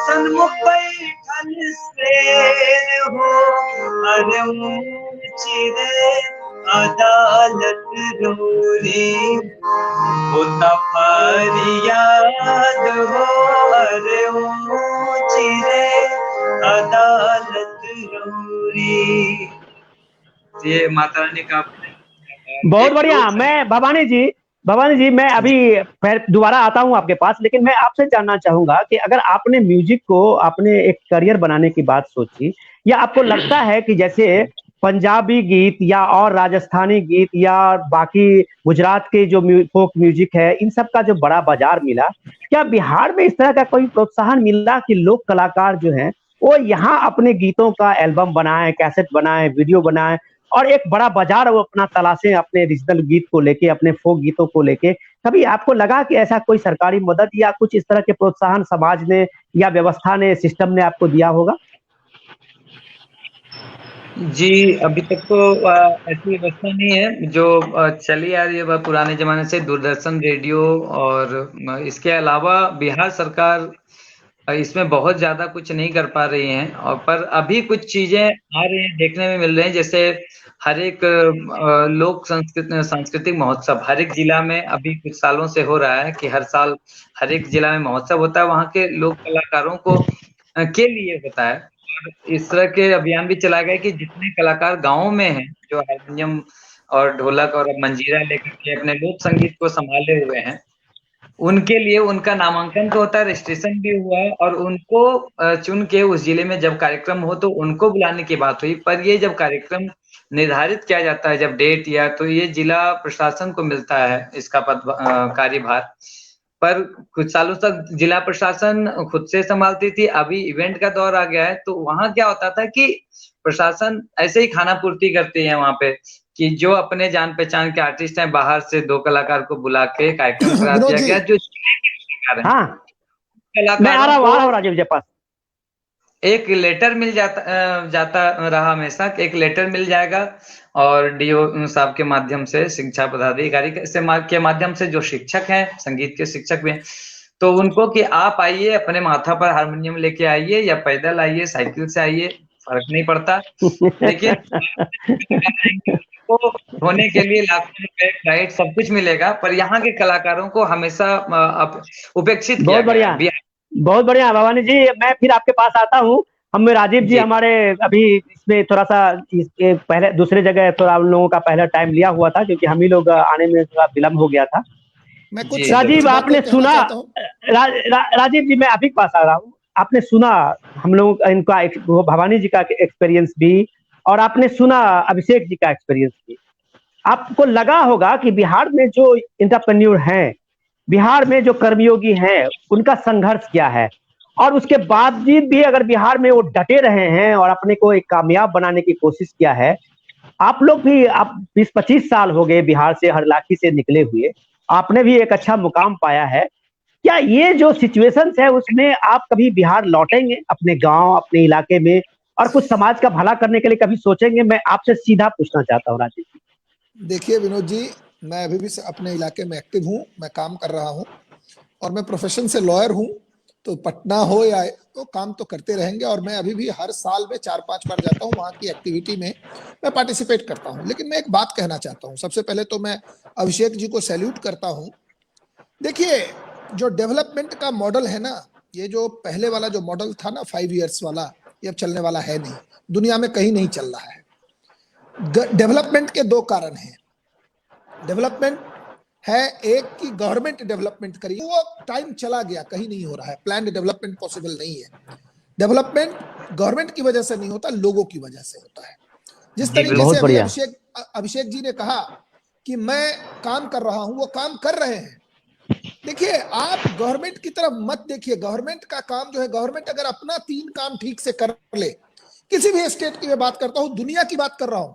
सन्मुख बैठल शेर हो, अरे ऊंची रे अदालत रोरी होता फरियाद हो, अरे ऊंची रे अदालत रोरी। ये माता रानी का बहुत बढ़िया। मैं भवानी जी मैं अभी फिर दोबारा आता हूँ आपके पास, लेकिन मैं आपसे जानना चाहूंगा कि अगर आपने म्यूजिक को आपने एक करियर बनाने की बात सोची, या आपको लगता है कि जैसे पंजाबी गीत या और राजस्थानी गीत या बाकी गुजरात के जो फोक म्यूजिक है, इन सब का जो बड़ा बाजार मिला, क्या बिहार में इस तरह का कोई प्रोत्साहन मिला कि लोक कलाकार जो हैं वो यहाँ अपने गीतों का एल्बम बनाएं, कैसेट बनाएं, वीडियो बनाएं और एक बड़ा बाजार वो अपना तलाशें अपने रीजनल गीत को लेके, अपने फोक गीतों को लेके? कभी आपको लगा कि ऐसा कोई सरकारी मदद या कुछ इस तरह के प्रोत्साहन समाज ने या व्यवस्था ने, सिस्टम ने आपको दिया होगा? जी, अभी तक तो ऐसी व्यवस्था नहीं है। जो चली आ रही है वह पुराने जमाने से दूरदर्शन, रेडियो और इसके अलावा बिहार सरकार इसमें बहुत ज्यादा कुछ नहीं कर पा रही हैं, और पर अभी कुछ चीजें आ रही हैं, देखने में मिल रही हैं। जैसे हर एक लोक सांस्कृतिक महोत्सव हर एक जिला में अभी कुछ सालों से हो रहा है कि हर साल हर एक जिला में महोत्सव होता है, वहाँ के लोक कलाकारों को के लिए होता है। इस तरह के अभियान भी चलाए गए कि जितने कलाकार गाँव में हैं, जो हारमोनियम और ढोलक और मंजीरा लेकर के अपने लोक संगीत को संभाले हुए हैं, उनके लिए उनका नामांकन तो होता है, रजिस्ट्रेशन भी हुआ है, और उनको चुन के उस जिले में जब कार्यक्रम हो तो उनको बुलाने की बात हुई। पर ये जब कार्यक्रम निर्धारित किया जाता है, जब डेट या, तो ये जिला प्रशासन को मिलता है इसका कार्यभार। पर कुछ सालों तक जिला प्रशासन खुद से संभालती थी, अभी इवेंट का दौर आ गया है, तो वहां क्या होता था कि प्रशासन ऐसे ही खाना पूर्ति करती है वहां पे, कि जो अपने जान पहचान के आर्टिस्ट हैं बाहर से 2 कलाकार को बुला के कार्यक्रम करा दिया गया। जो हाँ, मैं आ रहा हूँ राजीव जी पास। एक लेटर मिल जाता रहा हमेशा, एक लेटर मिल जाएगा, और डीओ साहब के माध्यम से, शिक्षा पदाधिकारी के माध्यम से, जो शिक्षक हैं, संगीत के शिक्षक भी हैं, तो उनको कि आप आइए, अपने माथा पर हारमोनियम लेके आइए या पैदल आइए, साइकिल से आइए, फर्क नहीं पड़ता, लेकिन तो होने के लिए लाखों रुपए, फ्लाइट, सब कुछ मिलेगा, पर यहाँ के कलाकारों को हमेशा उपेक्षित किया गया। बहुत बढ़िया भवानी जी, मैं फिर आपके पास आता हूँ। हम राजीव जी हमारे अभी इसमें थोड़ा सा इसके पहले दूसरे जगह थोड़ा उन लोगों का पहला टाइम लिया हुआ था, क्योंकि हम ही लोग आने में थोड़ा विलम्ब हो गया था। मैं कुछ राजीव आपने सुना, राजीव जी मैं अभी पास आ रहा हूँ, आपने सुना हम लोग इनका भवानी जी का एक्सपीरियंस भी, और आपने सुना अभिषेक जी का एक्सपीरियंस भी। आपको लगा होगा कि बिहार में जो एंटरप्रेन्योर हैं, बिहार में जो कर्मयोगी हैं, उनका संघर्ष क्या है, और उसके बावजूद भी अगर बिहार में वो डटे रहे हैं और अपने को एक कामयाब बनाने की कोशिश किया है। आप लोग भी, आप 20-25 साल हो गए बिहार से, हरलाखी से निकले हुए, आपने भी एक अच्छा मुकाम पाया है। क्या ये जो सिचुएशंस है उसमें आप कभी बिहार लौटेंगे, अपने गांव, अपने इलाके में, और कुछ समाज का भला करने के लिए कभी सोचेंगे? मैं आपसे सीधा पूछना चाहता हूँ राजीव जी। देखिए विनोद जी, मैं अभी भी अपने इलाके में एक्टिव हूँ, मैं काम कर रहा हूँ, और मैं प्रोफेशन से लॉयर हूँ, तो पटना हो या तो काम तो करते रहेंगे, और मैं अभी भी हर साल में 4-5 बार जाता हूँ, वहाँ की एक्टिविटी में मैं पार्टिसिपेट करता हूँ। लेकिन मैं एक बात कहना चाहता हूँ। सबसे पहले तो मैं अभिषेक जी को सैल्यूट करता हूँ देखिए, जो डेवलपमेंट का मॉडल है ना, ये जो पहले वाला जो मॉडल था ना 5 इयर्स वाला, ये अब चलने वाला है नहीं, दुनिया में कहीं नहीं चल रहा है। डेवलपमेंट के 2 कारण हैं। डेवलपमेंट है एक कि गवर्नमेंट डेवलपमेंट करी, वो टाइम चला गया, कहीं नहीं हो रहा है। प्लान्ड डेवलपमेंट पॉसिबल नहीं है। डेवलपमेंट गवर्नमेंट की वजह से नहीं होता, लोगों की वजह से होता है। जिस तरीके से अभी अभिषेक जी ने कहा कि मैं काम कर रहा हूं, वो काम कर रहे हैं। देखिए, आप गवर्नमेंट की तरफ मत देखिए। गवर्नमेंट का काम जो है, गवर्नमेंट अगर अपना 3 काम ठीक से कर ले, किसी भी स्टेट की मैं बात करता हूं, दुनिया की बात कर रहा हूं,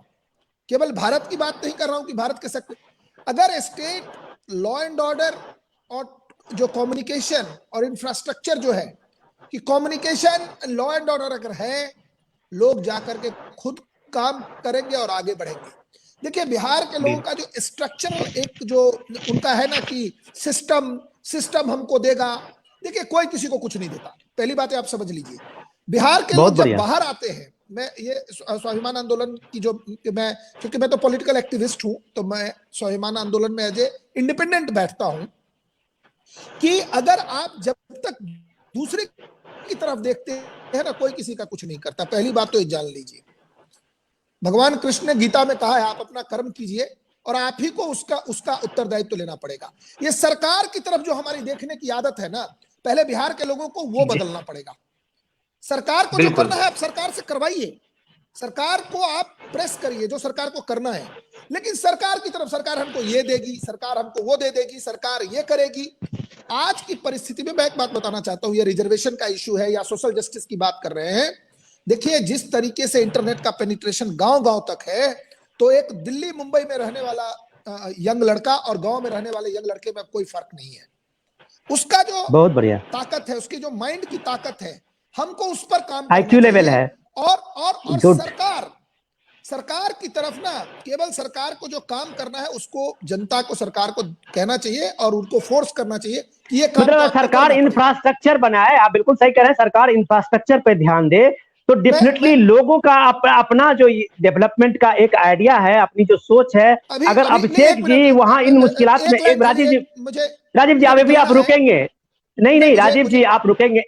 केवल भारत की बात नहीं कर रहा हूं कि भारत के सेक्टर, अगर स्टेट लॉ एंड ऑर्डर और जो कम्युनिकेशन और इंफ्रास्ट्रक्चर जो है कि कम्युनिकेशन लॉ एंड ऑर्डर अगर है, लोग जाकर के खुद काम करेंगे और आगे बढ़ेंगे। देखिए, बिहार के लोगों का जो स्ट्रक्चरल एक जो उनका है ना कि सिस्टम हमको देगा, देखिए कोई किसी को कुछ नहीं देता। पहली बात है, आप समझ लीजिए। बिहार के लोग जब बाहर आते हैं, मैं ये स्वाभिमान आंदोलन की जो क्योंकि मैं तो पॉलिटिकल एक्टिविस्ट हूं, तो मैं स्वाभिमान आंदोलन में एज ए इंडिपेंडेंट बैठता हूं कि अगर आप जब तक दूसरे की तरफ देखते हैं ना, कोई किसी का कुछ नहीं करता। पहली बात तो ये जान लीजिए। भगवान कृष्ण ने गीता में कहा है, आप अपना कर्म कीजिए और आप ही को उसका उत्तरदायित्व लेना पड़ेगा। ये सरकार की तरफ जो हमारी देखने की आदत है ना, पहले बिहार के लोगों को वो बदलना पड़ेगा। सरकार को जो करना है आप सरकार से करवाइए, सरकार को आप प्रेस करिए जो सरकार को करना है, लेकिन सरकार की तरफ सरकार हमको ये देगी, सरकार हमको वो दे देगी, सरकार ये करेगी। आज की परिस्थिति में मैं एक बात बताना चाहता हूं, ये रिजर्वेशन का इश्यू है या सोशल जस्टिस की बात कर रहे हैं। देखिए, जिस तरीके से इंटरनेट का पेनिट्रेशन गांव-गांव तक है, तो एक दिल्ली मुंबई में रहने वाला यंग लड़का और गांव में रहने वाले यंग लड़के में कोई फर्क नहीं है। उसका जो बहुत बढ़िया ताकत है, उसकी जो माइंड की ताकत है, हमको उस पर काम IQ लेवल है। और सरकार की तरफ ना, केवल सरकार को जो काम करना है उसको जनता को, सरकार को कहना चाहिए और उनको फोर्स करना चाहिए कि ये काम सरकार इंफ्रास्ट्रक्चर बनाए। आप बिल्कुल सही कह रहे हैं, सरकार इंफ्रास्ट्रक्चर पे ध्यान दे तो डेफिनेटली लोगों का अपना जो डेवलपमेंट का एक आइडिया है, अपनी जो सोच है, अगर अभिषेक जी वहां इन मुश्किलात में, एक राजीव जी अभी आप रुकेंगे? नहीं राजीव जी आप रुकेंगे,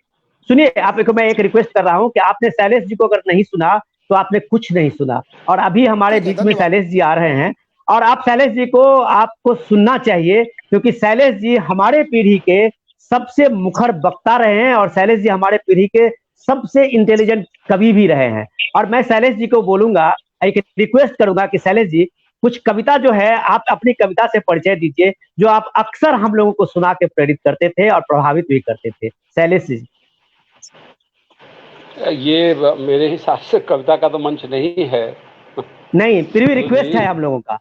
सुनिए। आपको मैं एक रिक्वेस्ट कर रहा हूं कि आपने शैलेश जी को अगर नहीं सुना तो आपने कुछ नहीं सुना, और अभी हमारे बीच में शैलेश जी आ रहे हैं और आप शैलेश जी को आपको सुनना चाहिए, क्योंकि शैलेश जी हमारे पीढ़ी के सबसे मुखर वक्ता रहे हैं और शैलेश जी हमारे पीढ़ी के सबसे इंटेलिजेंट कवि भी रहे हैं। और मैं शैलेश जी को बोलूंगा, एक रिक्वेस्ट करूंगा कि शैलेश जी कुछ कविता जो है आप अपनी कविता से परिचय दीजिए, जो आप अक्सर हम लोगों को सुना के प्रेरित करते थे और प्रभावित भी करते थे। शैलेश जी। ये मेरे हिसाब से कविता का तो मंच नहीं है। नहीं, फिर भी रिक्वेस्ट है हम लोगों का।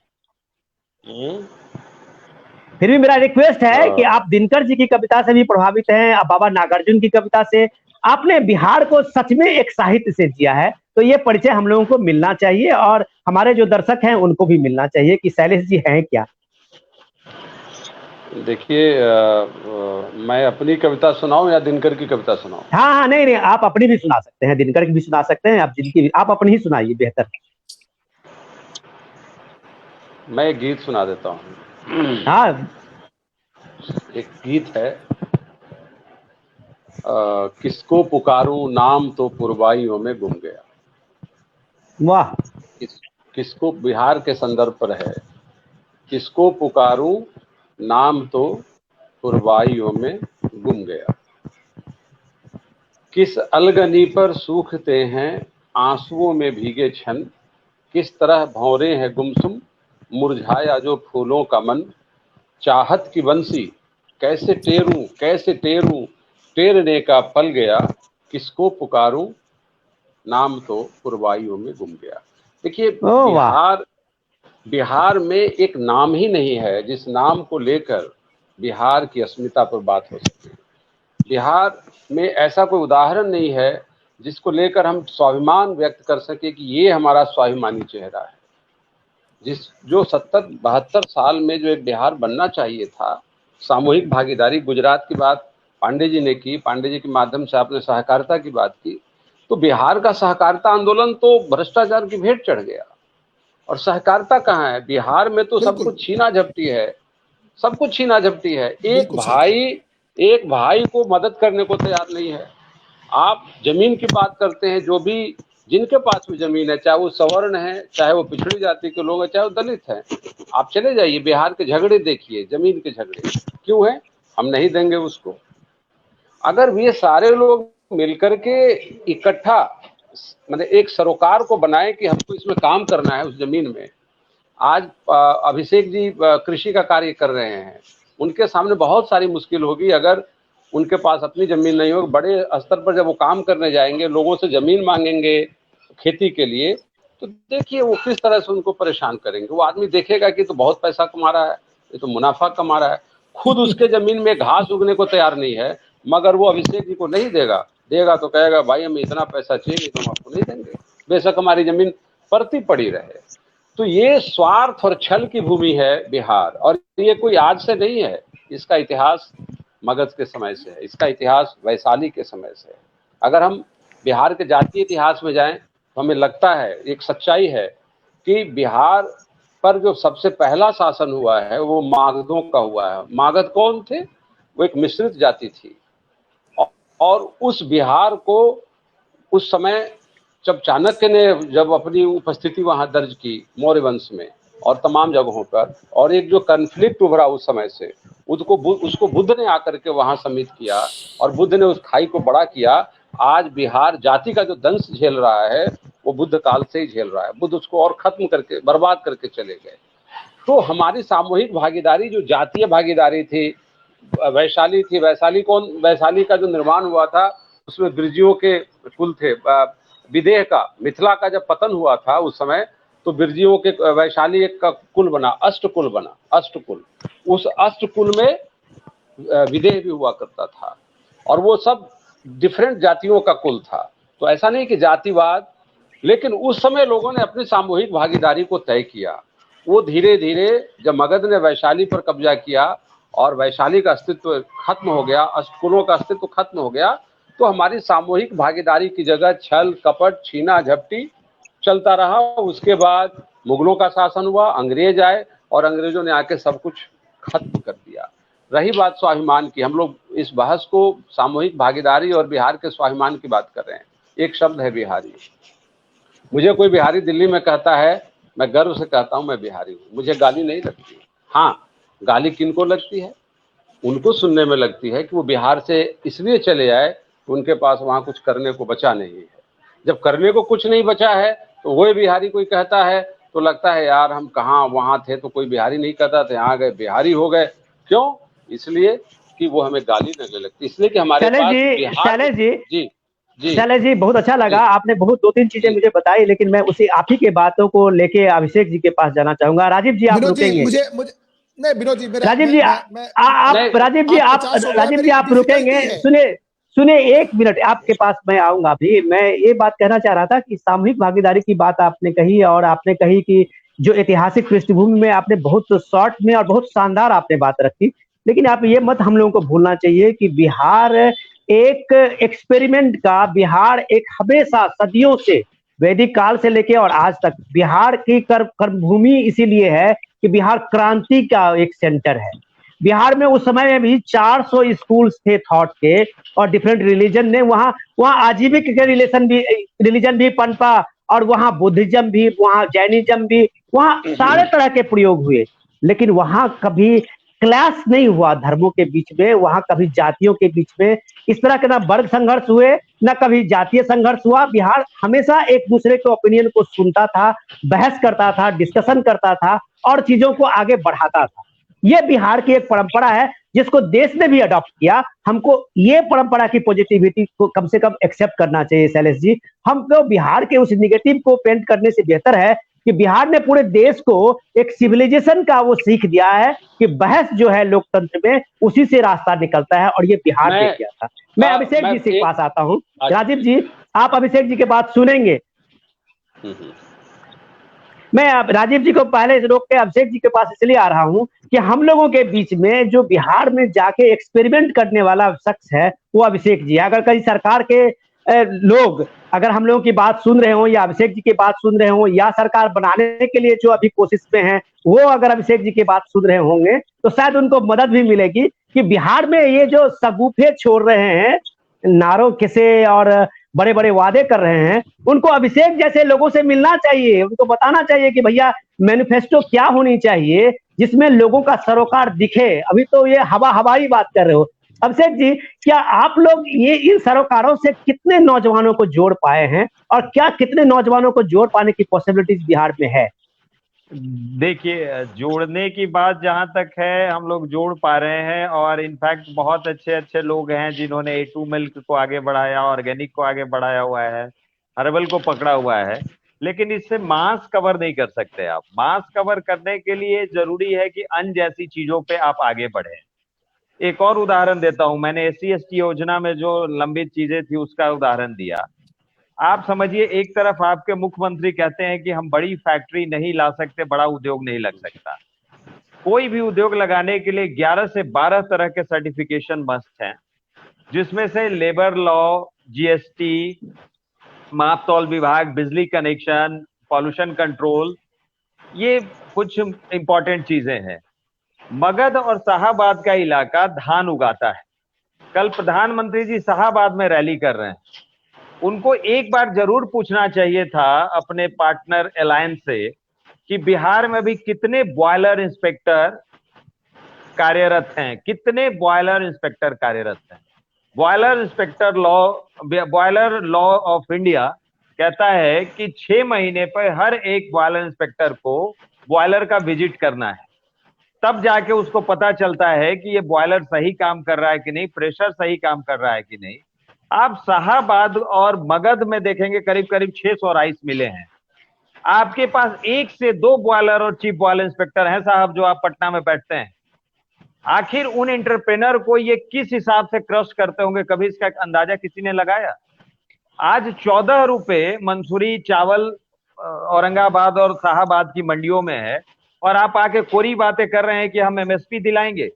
फिर भी मेरा रिक्वेस्ट है कि आप दिनकर जी की कविता से भी प्रभावित हैं, आप बाबा नागार्जुन की कविता से, आपने बिहार को सच में एक साहित्य से जिया है, तो ये परिचय हम लोगों को मिलना चाहिए और हमारे जो दर्शक हैं उनको भी मिलना चाहिए कि शैलेश जी हैं क्या। देखिए, मैं अपनी कविता सुनाऊं या दिनकर की कविता सुनाऊं? हाँ, नहीं, आप अपनी भी सुना सकते हैं, दिनकर की भी सुना सकते हैं, आप जिनकी भी, आप अपनी ही सुनाइए, बेहतर। मैं एक गीत सुना देता हूँ। हाँ, एक गीत है, किसको पुकारूं नाम तो पुरवाइयों में गुम गया। वाह। किसको, बिहार के संदर्भ पर है, किसको पुकारूं नाम तो पुरवाइयों में गुम गया, किस अलगनी पर सूखते हैं आंसुओं में भीगे क्षण, किस तरह भौरे हैं गुमसुम मुरझाया जो फूलों का मन, चाहत की बंसी कैसे टेरूं टेरने का पल गया, किसको पुकारूं नाम तो पुरवाइयों में गुम गया। देखिए, बिहार में एक नाम ही नहीं है जिस नाम को लेकर बिहार की अस्मिता पर बात हो सके। बिहार में ऐसा कोई उदाहरण नहीं है जिसको लेकर हम स्वाभिमान व्यक्त कर सके कि ये हमारा स्वाभिमानी चेहरा है। जो 70-72 साल में जो एक बिहार बनना चाहिए था, सामूहिक भागीदारी, गुजरात की बात पांडे जी ने की, पांडे जी के माध्यम से आपने सहकारिता की बात की, तो बिहार का सहकारिता आंदोलन तो भ्रष्टाचार की भेंट चढ़ गया। और सहकारिता कहाँ है बिहार में? तो सब कुछ छीना झपटी है, सब कुछ छीना झपटी है। एक भाई को मदद करने को तैयार नहीं है। आप जमीन की बात करते हैं, जो भी जिनके पास भी जमीन है, चाहे वो सवर्ण है, चाहे वो पिछड़ी जाति के लोग हैं, चाहे वो दलित हैं, आप चले जाइए बिहार के झगड़े देखिए, जमीन के झगड़े क्यों है? हम नहीं देंगे उसको। अगर ये सारे लोग मिलकर के इकट्ठा मतलब एक सरोकार को बनाए कि हमको इसमें काम करना है उस जमीन में। आज अभिषेक जी कृषि का कार्य कर रहे हैं, उनके सामने बहुत सारी मुश्किल होगी अगर उनके पास अपनी जमीन नहीं होगी। बड़े स्तर पर जब वो काम करने जाएंगे, लोगों से जमीन मांगेंगे खेती के लिए, तो देखिए वो किस तरह से उनको परेशान करेंगे। वो आदमी देखेगा कि तो बहुत पैसा कमा रहा है, ये तो मुनाफा कमा रहा है, खुद उसके जमीन में घास उगने को तैयार नहीं है, मगर वो अभिषेक जी को नहीं देगा तो कहेगा भाई हमें इतना पैसा चाहिए तो हम आपको नहीं देंगे, बेशक हमारी जमीन परती पड़ी रहे। तो ये स्वार्थ और छल की भूमि है बिहार, और ये कोई आज से नहीं है, इसका इतिहास मगध के समय से है, इसका इतिहास वैशाली के समय से है। अगर हम बिहार के जातीय इतिहास में जाएं तो हमें लगता है, एक सच्चाई है कि बिहार पर जो सबसे पहला शासन हुआ है वो मागधों का हुआ है। मागध कौन थे? वो एक मिश्रित जाति थी, और उस बिहार को उस समय जब चाणक्य ने जब अपनी उपस्थिति वहां दर्ज की मौर्य वंश में और तमाम जगहों पर, और एक जो कन्फ्लिक्ट उभरा उस समय से, उसको बुद्ध ने आकर के वहां समित किया और बुद्ध ने उस खाई को बड़ा किया। आज बिहार जाति का जो दंश झेल रहा है वो बुद्ध काल से ही झेल रहा है। बुद्ध उसको और खत्म करके बर्बाद करके चले गए। तो हमारी सामूहिक भागीदारी जो जातीय भागीदारी थी, वैशाली थी। वैशाली का जो निर्माण हुआ था उसमें बिरजियों के कुल थे। विदेह का, मिथिला का जब पतन हुआ था उस समय, तो बिरजियों के वैशाली एक का कुल बना, अष्टकुल बना, अष्टकुल। उस अष्टकुल में विदेह भी हुआ करता था, और वो सब डिफरेंट जातियों का कुल था। तो ऐसा नहीं कि जातिवाद, लेकिन उस समय लोगों ने अपनी सामूहिक भागीदारी को तय किया। वो धीरे धीरे जब मगध ने वैशाली पर कब्जा किया और वैशाली का अस्तित्व खत्म हो गया, अष्टकुलों का अस्तित्व खत्म हो गया, तो हमारी सामूहिक भागीदारी की जगह छल कपट छीना झपटी चलता रहा। उसके बाद मुगलों का शासन हुआ, अंग्रेज आए और अंग्रेजों ने आके सब कुछ खत्म कर दिया। रही बात स्वाभिमान की, हम लोग इस बहस को सामूहिक भागीदारी और बिहार के स्वाभिमान की बात कर रहे हैं। एक शब्द है बिहारी। मुझे कोई बिहारी दिल्ली में कहता है, मैं गर्व से कहता हूं मैं बिहारी हूं, मुझे गाली नहीं लगती। हाँ, गाली किनको लगती है? उनको सुनने में लगती है कि वो बिहार से इसलिए चले आए कि उनके पास वहां कुछ करने को बचा नहीं है। जब करने को कुछ नहीं बचा है तो वही बिहारी कोई कहता है तो लगता है यार हम कहाँ वहां थे तो कोई बिहारी नहीं कहता था, यहाँ गए बिहारी हो गए। क्यों? इसलिए कि वो हमें गाली नहीं लगती, इसलिए कि हमारे पास बिहार। जी शैलेश जी, बहुत अच्छा लगा। आपने बहुत 2-3 चीजें मुझे बताई, लेकिन मैं उसी आप ही के बातों को लेके अभिषेक जी के पास जाना चाहूंगा। राजीव जी आप रुकेंगे? मुझे नहीं विनोद जी, राजीव जी राजीव जी आप रुकेंगे? सुने 1 मिनट आपके पास मैं आऊंगा भी। मैं ये बात कहना चाह रहा था कि सामूहिक भागीदारी की बात आपने कही, और आपने कही कि जो ऐतिहासिक पृष्ठभूमि में आपने बहुत शॉर्ट में और बहुत शानदार आपने बात रखी, लेकिन आप ये मत हम लोगों को भूलना चाहिए कि बिहार एक एक्सपेरिमेंट का, बिहार एक हमेशा सदियों से, वैदिक काल से लेके और आज तक बिहार की कर्मभूमि इसीलिए है कि बिहार क्रांति का एक सेंटर है। बिहार में उस समय में भी 400 स्कूल्स थे थॉट के, और डिफरेंट रिलीजन ने वहाँ आजीविक के रिलीजन भी पनपा, और वहाँ बुद्धिज्म भी, वहाँ जैनिज्म भी, वहाँ सारे तरह के प्रयोग हुए। लेकिन वहाँ कभी क्लैश नहीं हुआ धर्मों के बीच में, वहां कभी जातियों के बीच में इस तरह के ना वर्ग संघर्ष हुए, ना कभी जातीय संघर्ष हुआ। बिहार हमेशा एक दूसरे के ओपिनियन को सुनता था, बहस करता था, डिस्कशन करता था और चीजों को आगे बढ़ाता था। ये बिहार की एक परंपरा है जिसको देश ने भी अडॉप्ट किया। हमको ये परंपरा की पॉजिटिविटी को कम से कम एक्सेप्ट करना चाहिए शैलेश जी। हमको बिहार के उस निगेटिव को पेंट करने से बेहतर है कि बिहार ने पूरे देश को एक सिविलाइजेशन का वो सीख दिया है कि बहस जो है लोकतंत्र में उसी से रास्ता निकलता है, और ये बिहार ने किया था। मैं अभिषेक जी से पास आता हूँ। राजीव जी, आप अभिषेक जी के बात सुनेंगे? मैं राजीव जी को पहले रोक के अभिषेक जी के पास इसलिए आ रहा हूं कि हम लोगों के बीच में जो बिहार में जाके एक्सपेरिमेंट करने वाला शख्स है वो अभिषेक जी। अगर कहीं सरकार के लोग अगर हम लोगों की बात सुन रहे हो या अभिषेक जी की बात सुन रहे हो या सरकार बनाने के लिए जो अभी कोशिश में है वो अगर अभिषेक जी की बात सुन रहे होंगे तो शायद उनको मदद भी मिलेगी कि बिहार में ये जो सगुफे छोड़ रहे हैं, नारों के से और बड़े बड़े वादे कर रहे हैं, उनको अभिषेक जैसे लोगों से मिलना चाहिए, उनको बताना चाहिए कि भैया मैनिफेस्टो क्या होनी चाहिए जिसमें लोगों का सरोकार दिखे। अभी तो ये हवाई बात कर रहे हो। अभिषेक जी, क्या आप लोग ये इन सरोकारों से कितने नौजवानों को जोड़ पाए हैं और क्या कितने नौजवानों को जोड़ पाने की पॉसिबिलिटीज बिहार में है? देखिए, जोड़ने की बात जहां तक है, हम लोग जोड़ पा रहे हैं और इनफैक्ट बहुत अच्छे अच्छे लोग हैं जिन्होंने A2 मिल्क को आगे बढ़ाया, ऑर्गेनिक को आगे बढ़ाया हुआ है, हर्बल को पकड़ा हुआ है। लेकिन इससे मास कवर नहीं कर सकते आप। मास कवर करने के लिए जरूरी है कि अन्न जैसी चीजों पे आप आगे बढ़े। एक और उदाहरण देता हूं, मैंने SC/ST योजना में जो लंबित चीजें थी उसका उदाहरण दिया। आप समझिए, एक तरफ आपके मुख्यमंत्री कहते हैं कि हम बड़ी फैक्ट्री नहीं ला सकते, बड़ा उद्योग नहीं लग सकता। कोई भी उद्योग लगाने के लिए 11 से 12 तरह के सर्टिफिकेशन मस्ट हैं, जिसमें से लेबर लॉ, GST, माप तौल विभाग, बिजली कनेक्शन, पॉल्यूशन कंट्रोल, ये कुछ इंपॉर्टेंट चीजें हैं। मगध और शाहाबाद का इलाका धान उगाता है। कल प्रधानमंत्री जी शाहाबाद में रैली कर रहे हैं। उनको एक बार जरूर पूछना चाहिए था अपने पार्टनर अलायंस से कि बिहार में भी कितने बॉयलर इंस्पेक्टर कार्यरत हैं, कितने बॉयलर इंस्पेक्टर कार्यरत हैं। बॉयलर लॉ ऑफ इंडिया कहता है कि 6 महीने पर हर एक बॉयलर इंस्पेक्टर को बॉयलर का विजिट करना है, तब जाके उसको पता चलता है कि ये बॉयलर सही काम कर रहा है कि नहीं, प्रेशर सही काम कर रहा है कि नहीं। आप शाहाबाद और मगध में देखेंगे करीब करीब 600 राइस मिले हैं। आपके पास 1 से 2 बॉयलर और चीफ बॉयलर इंस्पेक्टर हैं साहब, जो आप पटना में बैठते हैं। आखिर उन एंटरप्रेनर को ये किस हिसाब से क्रश करते होंगे, कभी इसका अंदाजा किसी ने लगाया? आज 14 रुपए मंसूरी चावल औरंगाबाद और शाहाबाद की मंडियों में है और आप आके कोरी बातें कर रहे हैं कि हम MSP दिलाएंगे।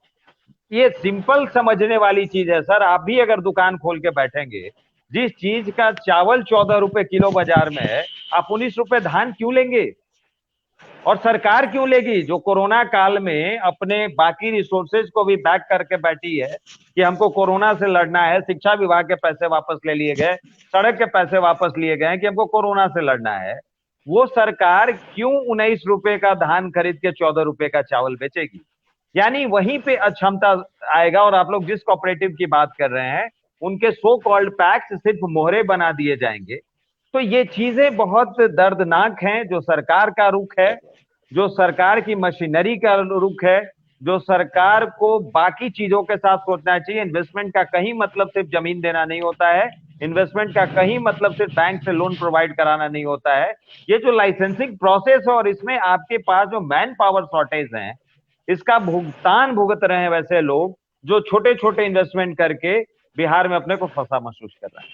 ये सिंपल समझने वाली चीज है सर। आप भी अगर दुकान खोल के बैठेंगे, जिस चीज का चावल 14 रुपए किलो बाजार में है, आप 19 रुपए धान क्यों लेंगे? और सरकार क्यों लेगी, जो कोरोना काल में अपने बाकी रिसोर्सेज को भी बैक करके बैठी है कि हमको कोरोना से लड़ना है। शिक्षा विभाग के पैसे वापस ले लिए गए, सड़क के पैसे वापस लिए गए कि हमको कोरोना से लड़ना है। वो सरकार क्यों 19 रुपए का धान खरीद के 14 रुपए का चावल बेचेगी? यानी वहीं पे अक्षमता आएगा। और आप लोग जिस कोऑपरेटिव की बात कर रहे हैं, उनके सो कॉल्ड पैक्स सिर्फ मोहरे बना दिए जाएंगे। तो ये चीजें बहुत दर्दनाक हैं। जो सरकार का रुख है, जो सरकार की मशीनरी का रुख है, जो सरकार को बाकी चीजों के साथ सोचना चाहिए। इन्वेस्टमेंट का कहीं मतलब सिर्फ जमीन देना नहीं होता है, इन्वेस्टमेंट का कहीं मतलब सिर्फ बैंक से लोन प्रोवाइड कराना नहीं होता है। ये जो लाइसेंसिंग प्रोसेस है और इसमें आपके पास जो मैन पावर शॉर्टेज है, इसका भुगतान भुगत रहे हैं वैसे लोग जो छोटे छोटे इन्वेस्टमेंट करके बिहार में अपने को फंसा महसूस कर रहे हैं।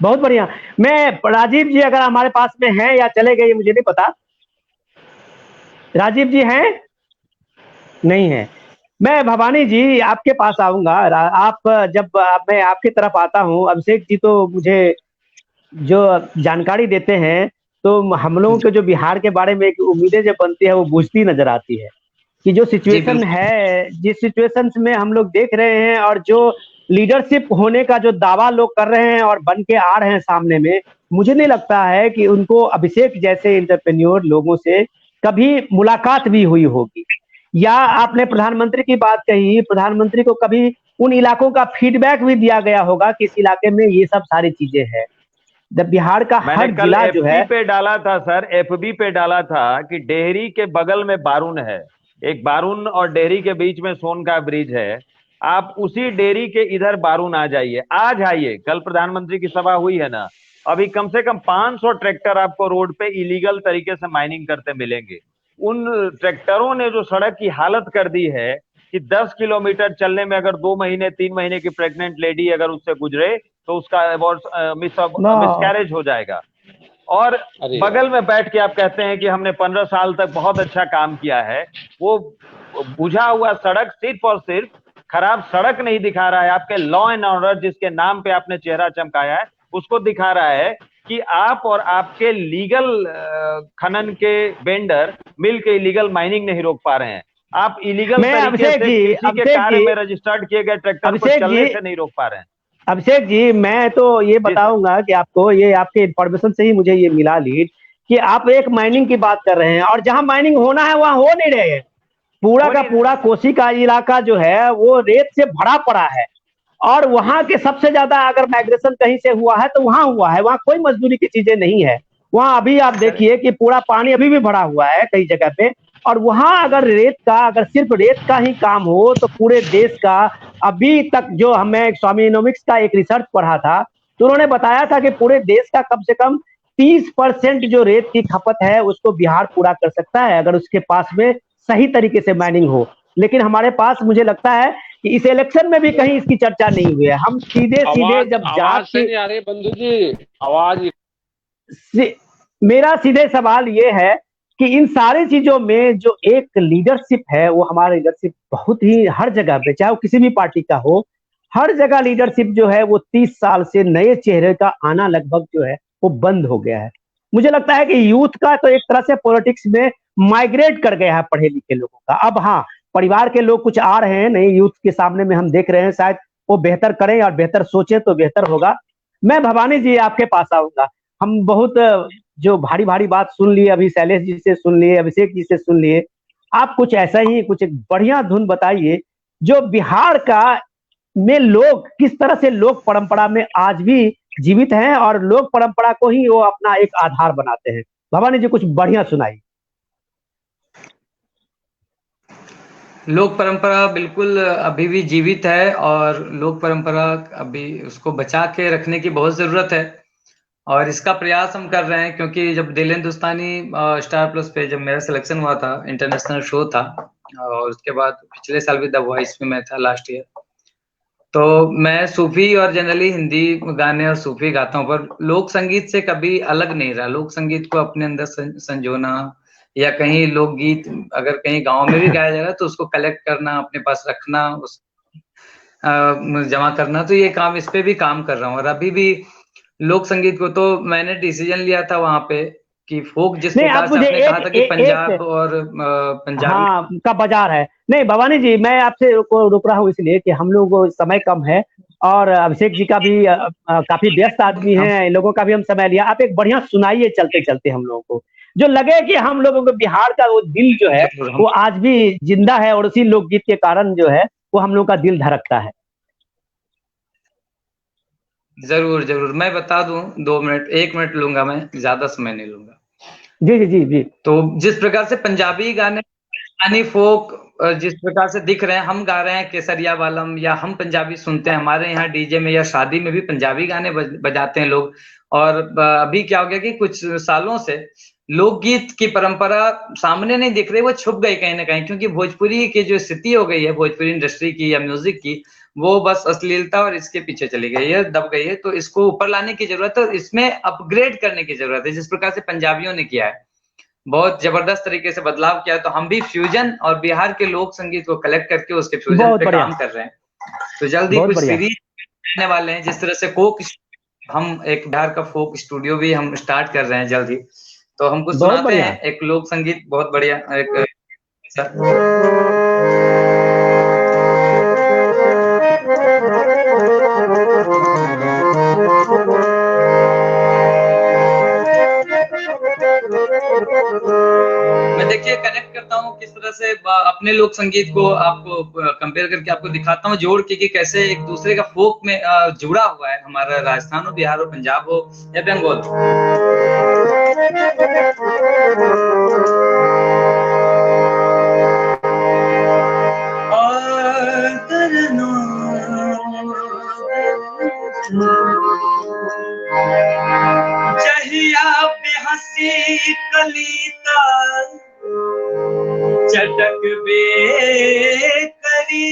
बहुत बढ़िया। मैं राजीव जी अगर हमारे पास में हैं या चले गए, मुझे नहीं पता। राजीव जी हैं? नहीं है। मैं भवानी जी आपके पास आऊंगा। आप जब मैं आपकी तरफ आता हूं, अभिषेक जी तो मुझे जो जानकारी देते हैं तो हम लोगों के जो बिहार के बारे में एक उम्मीदें जो बनती है वो बुझती नजर आती है कि जो सिचुएशन है, जिस सिचुएशन में हम लोग देख रहे हैं और जो लीडरशिप होने का जो दावा लोग कर रहे हैं और बन के आ रहे हैं सामने में, मुझे नहीं लगता है कि उनको अभिषेक जैसे एंटरप्रेन्योर लोगों से कभी मुलाकात भी हुई होगी। या आपने प्रधानमंत्री की बात कही, प्रधानमंत्री को कभी उन इलाकों का फीडबैक भी दिया गया होगा कि इस इलाके में ये सब सारी चीजें हैं। जब बिहार का हर जिला जो है, पे डाला था सर, FB पे डाला था कि डेहरी के बगल में बारून है, एक बारून और डेहरी के बीच में सोन का ब्रिज है। आप उसी डेहरी के इधर बारून आ जाइए, आज आइए। कल प्रधानमंत्री की सभा हुई है ना, अभी कम से कम 500 ट्रैक्टर आपको रोड पे इलीगल तरीके से माइनिंग करते मिलेंगे। उन ट्रैक्टरों ने जो सड़क की हालत कर दी है कि 10 किलोमीटर चलने में अगर 2 महीने 3 महीने की प्रेग्नेंट लेडी अगर उससे गुजरे तो उसका मिसकैरेज हो जाएगा। और बगल में बैठ के आप कहते हैं कि हमने 15 साल तक बहुत अच्छा काम किया है। वो बुझा हुआ सड़क सिर्फ और सिर्फ खराब सड़क नहीं दिखा रहा है, आपके लॉ एंड ऑर्डर जिसके नाम पे आपने चेहरा चमकाया है, उसको दिखा रहा है कि आप और आपके लीगल खनन के वेंडर मिल के इलीगल माइनिंग नहीं रोक पा रहे हैं। आप इलीगल मैं तरीके से किसी के कार्य में रजिस्टर्ड किए गए ट्रैक्टर को चलने से नहीं रोक पा रहे हैं। अभिषेक जी, मैं तो ये जी सर। बताऊंगा कि आपको, ये आपके इंफॉर्मेशन से ही मुझे ये मिला लीड कि आप एक माइनिंग की बात कर रहे हैं और जहां माइनिंग होना है वहां हो नहीं रहे हैं। पूरा हो का नहीं रहा। पूरा कोसी का इलाका जो है वो रेत से भरा पड़ा है और वहां के सबसे ज्यादा अगर माइग्रेशन कहीं से हुआ है तो वहां हुआ है। वहां कोई मजदूरी की चीजें नहीं है। वहां अभी आप देखिए कि पूरा पानी अभी भी भरा हुआ है कई जगह पे। और वहां अगर रेत का, अगर सिर्फ रेत का ही काम हो तो पूरे देश का, अभी तक जो हमें स्वामीनोमिक्स का एक रिसर्च पढ़ा था तो उन्होंने बताया था कि पूरे देश का कम से कम 30% जो रेत की खपत है उसको बिहार पूरा कर सकता है अगर उसके पास में सही तरीके से माइनिंग हो। लेकिन हमारे पास मुझे लगता है कि इस इलेक्शन में भी कहीं इसकी चर्चा नहीं हुई है। हम सीधे सीधे जब जात आवाज से की, नहीं आ रही बंधु जी, आवाज। मेरा सीधे सवाल ये है कि इन सारी चीजों में जो एक लीडरशिप है वो हमारा लीडरशिप बहुत ही हर जगह पे, चाहे वो किसी भी पार्टी का हो, हर जगह लीडरशिप जो है वो 30 साल से नए चेहरे का आना लगभग जो है वो बंद हो गया है। मुझे लगता है कि यूथ का तो एक तरह से पॉलिटिक्स में माइग्रेट कर गया है पढ़े लिखे लोगों का। अब हाँ, परिवार के लोग कुछ आ रहे हैं नए यूथ के सामने में, हम देख रहे हैं, शायद वो बेहतर करें और बेहतर सोचे तो बेहतर होगा। मैं भवानी जी आपके पास आऊंगा। हम बहुत जो भारी भारी बात सुन लिए, अभी शैलेश जी से सुन लिए, अभिषेक जी से सुन लिए, आप कुछ ऐसा ही कुछ एक बढ़िया धुन बताइए जो बिहार का में लोग किस तरह से लोक परंपरा में आज भी जीवित हैं और लोक परंपरा को ही वो अपना एक आधार बनाते हैं। भवानी जी कुछ बढ़िया सुनाइए। लोक परंपरा बिल्कुल अभी भी जीवित है और लोक परंपरा अभी उसको बचा के रखने की बहुत जरूरत है और इसका प्रयास हम कर रहे हैं। क्योंकि जब दिल हिंदुस्तानी स्टार प्लस पे जब मेरा सिलेक्शन हुआ था, इंटरनेशनल शो था, और उसके बाद पिछले साल भी द वॉइस में मैं था लास्ट ईयर। तो मैं सूफी और जनरली हिंदी गाने और सूफी गाता हूँ, पर लोक संगीत से कभी अलग नहीं रहा। लोक संगीत को अपने अंदर संजोना, या कहीं लोकगीत अगर कहीं गांव में भी गाया जा रहा है तो उसको कलेक्ट करना, अपने पास रखना, उस जमा करना, तो ये काम, इस पे भी काम कर रहा हूँ। और अभी भी लोक संगीत को तो मैंने डिसीजन लिया था वहां पे कि फोक, जिस नहीं, प्रकार आप से मुझे आपने कहा था कि एक पंजाब और पंजाबी, हाँ का बाजार है। नहीं भवानी जी, मैं आपसे रुक रहा हूँ इसलिए कि हम लोग को समय कम है और अभिषेक जी का भी काफी व्यस्त आदमी है, इन लोगों का भी हम समय लिया। आप एक बढ़िया सुनाइए चलते चलते हम लोगों को, जो लगे कि हम लोगों को बिहार का वो दिल जो है हम वो आज भी जिंदा है और उसी लोकगीत के कारण जो है वो हम लोग का दिल धड़कता है। जरूर जरूर मैं बता दूं। 2 मिनट, 1 मिनट लूंगा, मैं ज्यादा समय नहीं लूंगा। जी जी जी जी। तो जिस प्रकार से पंजाबी गाने, राजस्थानी फोक जिस प्रकार से दिख रहे हैं, हम गा रहे हैं केसरिया वालम, या हम पंजाबी सुनते हैं, हमारे यहाँ डीजे में या शादी में भी पंजाबी गाने बजाते हैं लोग। और अभी क्या हो गया कि कुछ सालों से लोकगीत की परंपरा सामने नहीं दिख रही, वो छुप गई कहीं ना कहीं। क्योंकि भोजपुरी की जो स्थिति हो गई है, भोजपुरी इंडस्ट्री की या म्यूजिक की, वो बस अश्लीलता और इसके पीछे चली गई है, दब गई है। तो इसको ऊपर लाने की जरूरत है, इसमें अपग्रेड करने की जरूरत है, जिस प्रकार से पंजाबियों ने किया है, बहुत जबरदस्त तरीके से बदलाव किया। तो हम भी फ्यूजन और बिहार के लोक संगीत को कलेक्ट करके उसके फ्यूजन बहुत पे बढ़िया, काम कर रहे हैं। तो जल्दी बहुत कुछ बढ़िया, सीरीज आने वाले हैं, जिस तरह से कोक, हम एक बिहार का फोक स्टूडियो भी हम स्टार्ट कर रहे हैं जल्द ही। तो हम कुछ बहुत सुनाते बढ़िया। हैं एक लोक संगीत, बहुत बढ़िया एक मैं, देखिए, कनेक्ट करता हूँ किस तरह से अपने लोक संगीत को आपको कंपेयर करके आपको दिखाता हूँ जोड़ के कि कैसे एक दूसरे का फोक में जुड़ा हुआ है हमारा राजस्थान हो, बिहार हो, पंजाब हो या बंगाल। जहिया पे हंसी कलीता चटक बे करी,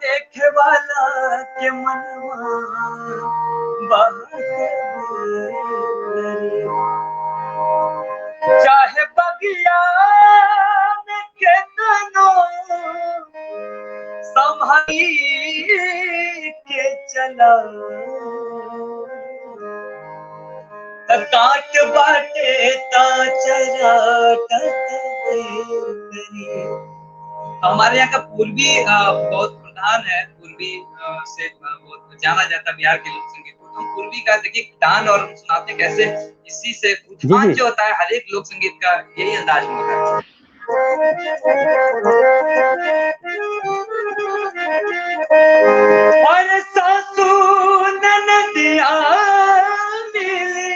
देखे वाला के मनवा बहके करी। चाहे बगिया में केतनो संभाली काट बाटे ता चराटत करी। हमारे यहाँ का पूर्वी बहुत प्रधान है, पूर्वी से बहुत जाना जाता है बिहार के लोक संगीत को। हम पूर्वी का देखिए गान और सुनाते कैसे, इसी से उत्थान जो होता है हर एक लोक संगीत का यही अंदाज में होता है। और सासू ननदिया मिली,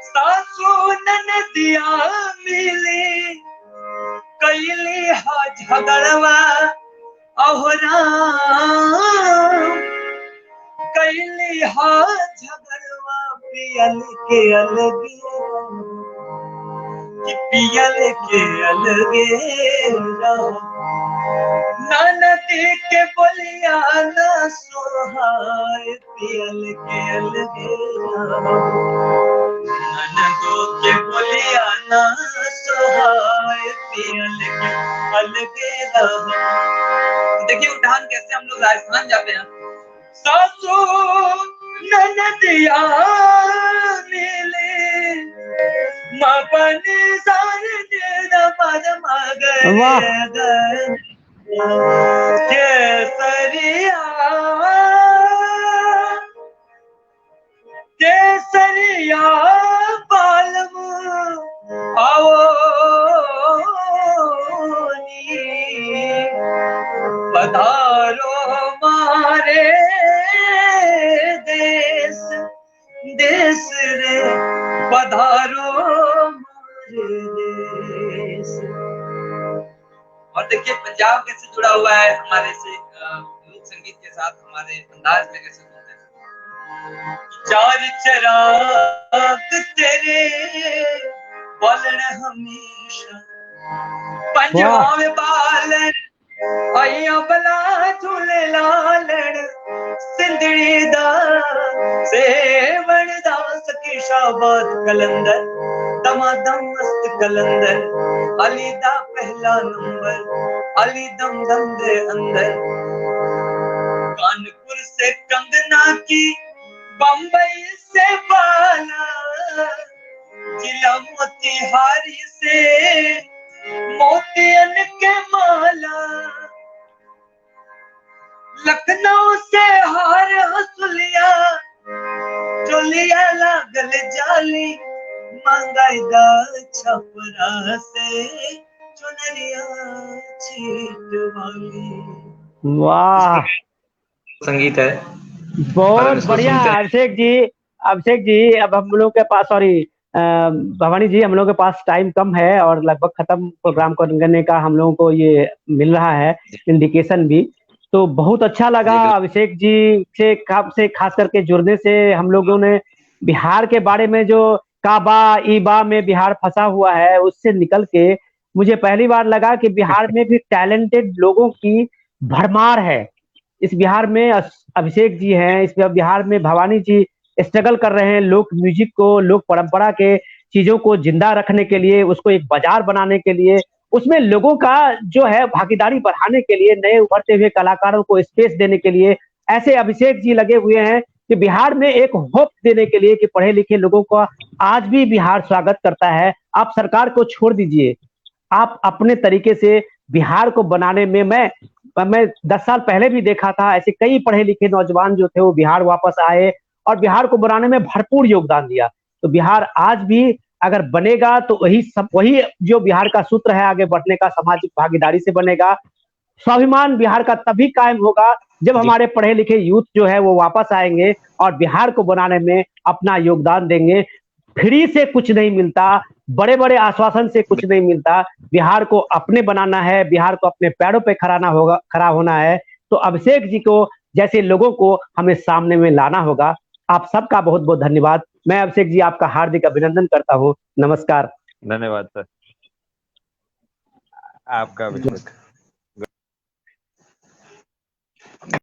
सासू ननदिया मिली, कैली हा झगड़वा अहोरा, कैली हा झगड़वा पियल के अलगे, कि पियल के अलगे ननदी के बोलिया न सोहाय, पियल के अलगे ननदो के बोलिया न सोहाय, पियल के अलगे। देखिए उठान कैसे हम लोग राजस्थान जाते हैं। सासू ननदिया मिले, मपनी सारे तेरा पद मगर केसरिया, केसरिया बालम आओ पधारो मारे देश, देश रे पधारो मारे देश। और देखिए पंजाब कैसे जुड़ा हुआ है हमारे से लोक संगीत के साथ, हमारे अंदाज में कैसे बोलते हैं। चार चराग तेरे बोलन हमेशा, पंजवा में बालन आइया बला झूले लालन, सिंधड़ी दा सेवण दा सखी शाबाद कलंदर, दमादम मस्त कलंदर, अली दा पहला नंबर, अली दम दम दे अंदर। कानपुर से कंगना की, बम्बई से बाला, जिला मोतिहारी से मोतियन के माला, लखनऊ से हार हसुलिया, चोलिया लागल जाली, मंगाई दा छपरा से चुनरिया छीट वाली। वाह, संगीत है बहुत बढ़िया अभिषेक जी। अभिषेक जी, अब हम लोग के पास, सॉरी भवानी जी, हम लोग के पास टाइम कम है और लगभग खत्म प्रोग्राम करने का हम लोगों को ये मिल रहा है इंडिकेशन भी। तो बहुत अच्छा लगा अभिषेक जी से खास करके जुड़ने से। हम लोगों ने बिहार के बारे में, जो काबा ईबा में बिहार फंसा हुआ है, उससे निकल के मुझे पहली बार लगा कि बिहार में भी टैलेंटेड लोगों की भरमार है। इस बिहार में अभिषेक जी हैं, इस बिहार में भवानी जी स्ट्रगल कर रहे हैं लोक म्यूजिक को, लोक परंपरा के चीजों को जिंदा रखने के लिए, उसको एक बाजार बनाने के लिए, उसमें लोगों का जो है भागीदारी बढ़ाने के लिए, नए उभरते हुए कलाकारों को स्पेस देने के लिए ऐसे अभिषेक जी लगे हुए हैं कि बिहार में एक होप देने के लिए कि पढ़े लिखे लोगों का आज भी बिहार स्वागत करता है। आप सरकार को छोड़ दीजिए, आप अपने तरीके से बिहार को बनाने में, मैं 10 साल पहले भी देखा था ऐसे कई पढ़े लिखे नौजवान जो थे वो बिहार वापस आए और बिहार को बनाने में भरपूर योगदान दिया। तो बिहार आज भी अगर बनेगा तो वही जो बिहार का सूत्र है आगे बढ़ने का, सामाजिक भागीदारी से बनेगा। स्वाभिमान बिहार का तभी कायम होगा जब हमारे पढ़े लिखे यूथ जो है वो वापस आएंगे और बिहार को बनाने में अपना योगदान देंगे। फ्री से कुछ नहीं मिलता, बड़े बड़े आश्वासन से कुछ नहीं मिलता। बिहार को अपने बनाना है, बिहार को अपने पैरों पे खड़ा होना है। तो अभिषेक जी को जैसे लोगों को हमें सामने में लाना होगा। आप सबका बहुत बहुत धन्यवाद। मैं अभिषेक जी आपका हार्दिक अभिनंदन करता हूँ। नमस्कार। धन्यवाद सर, आपका भी।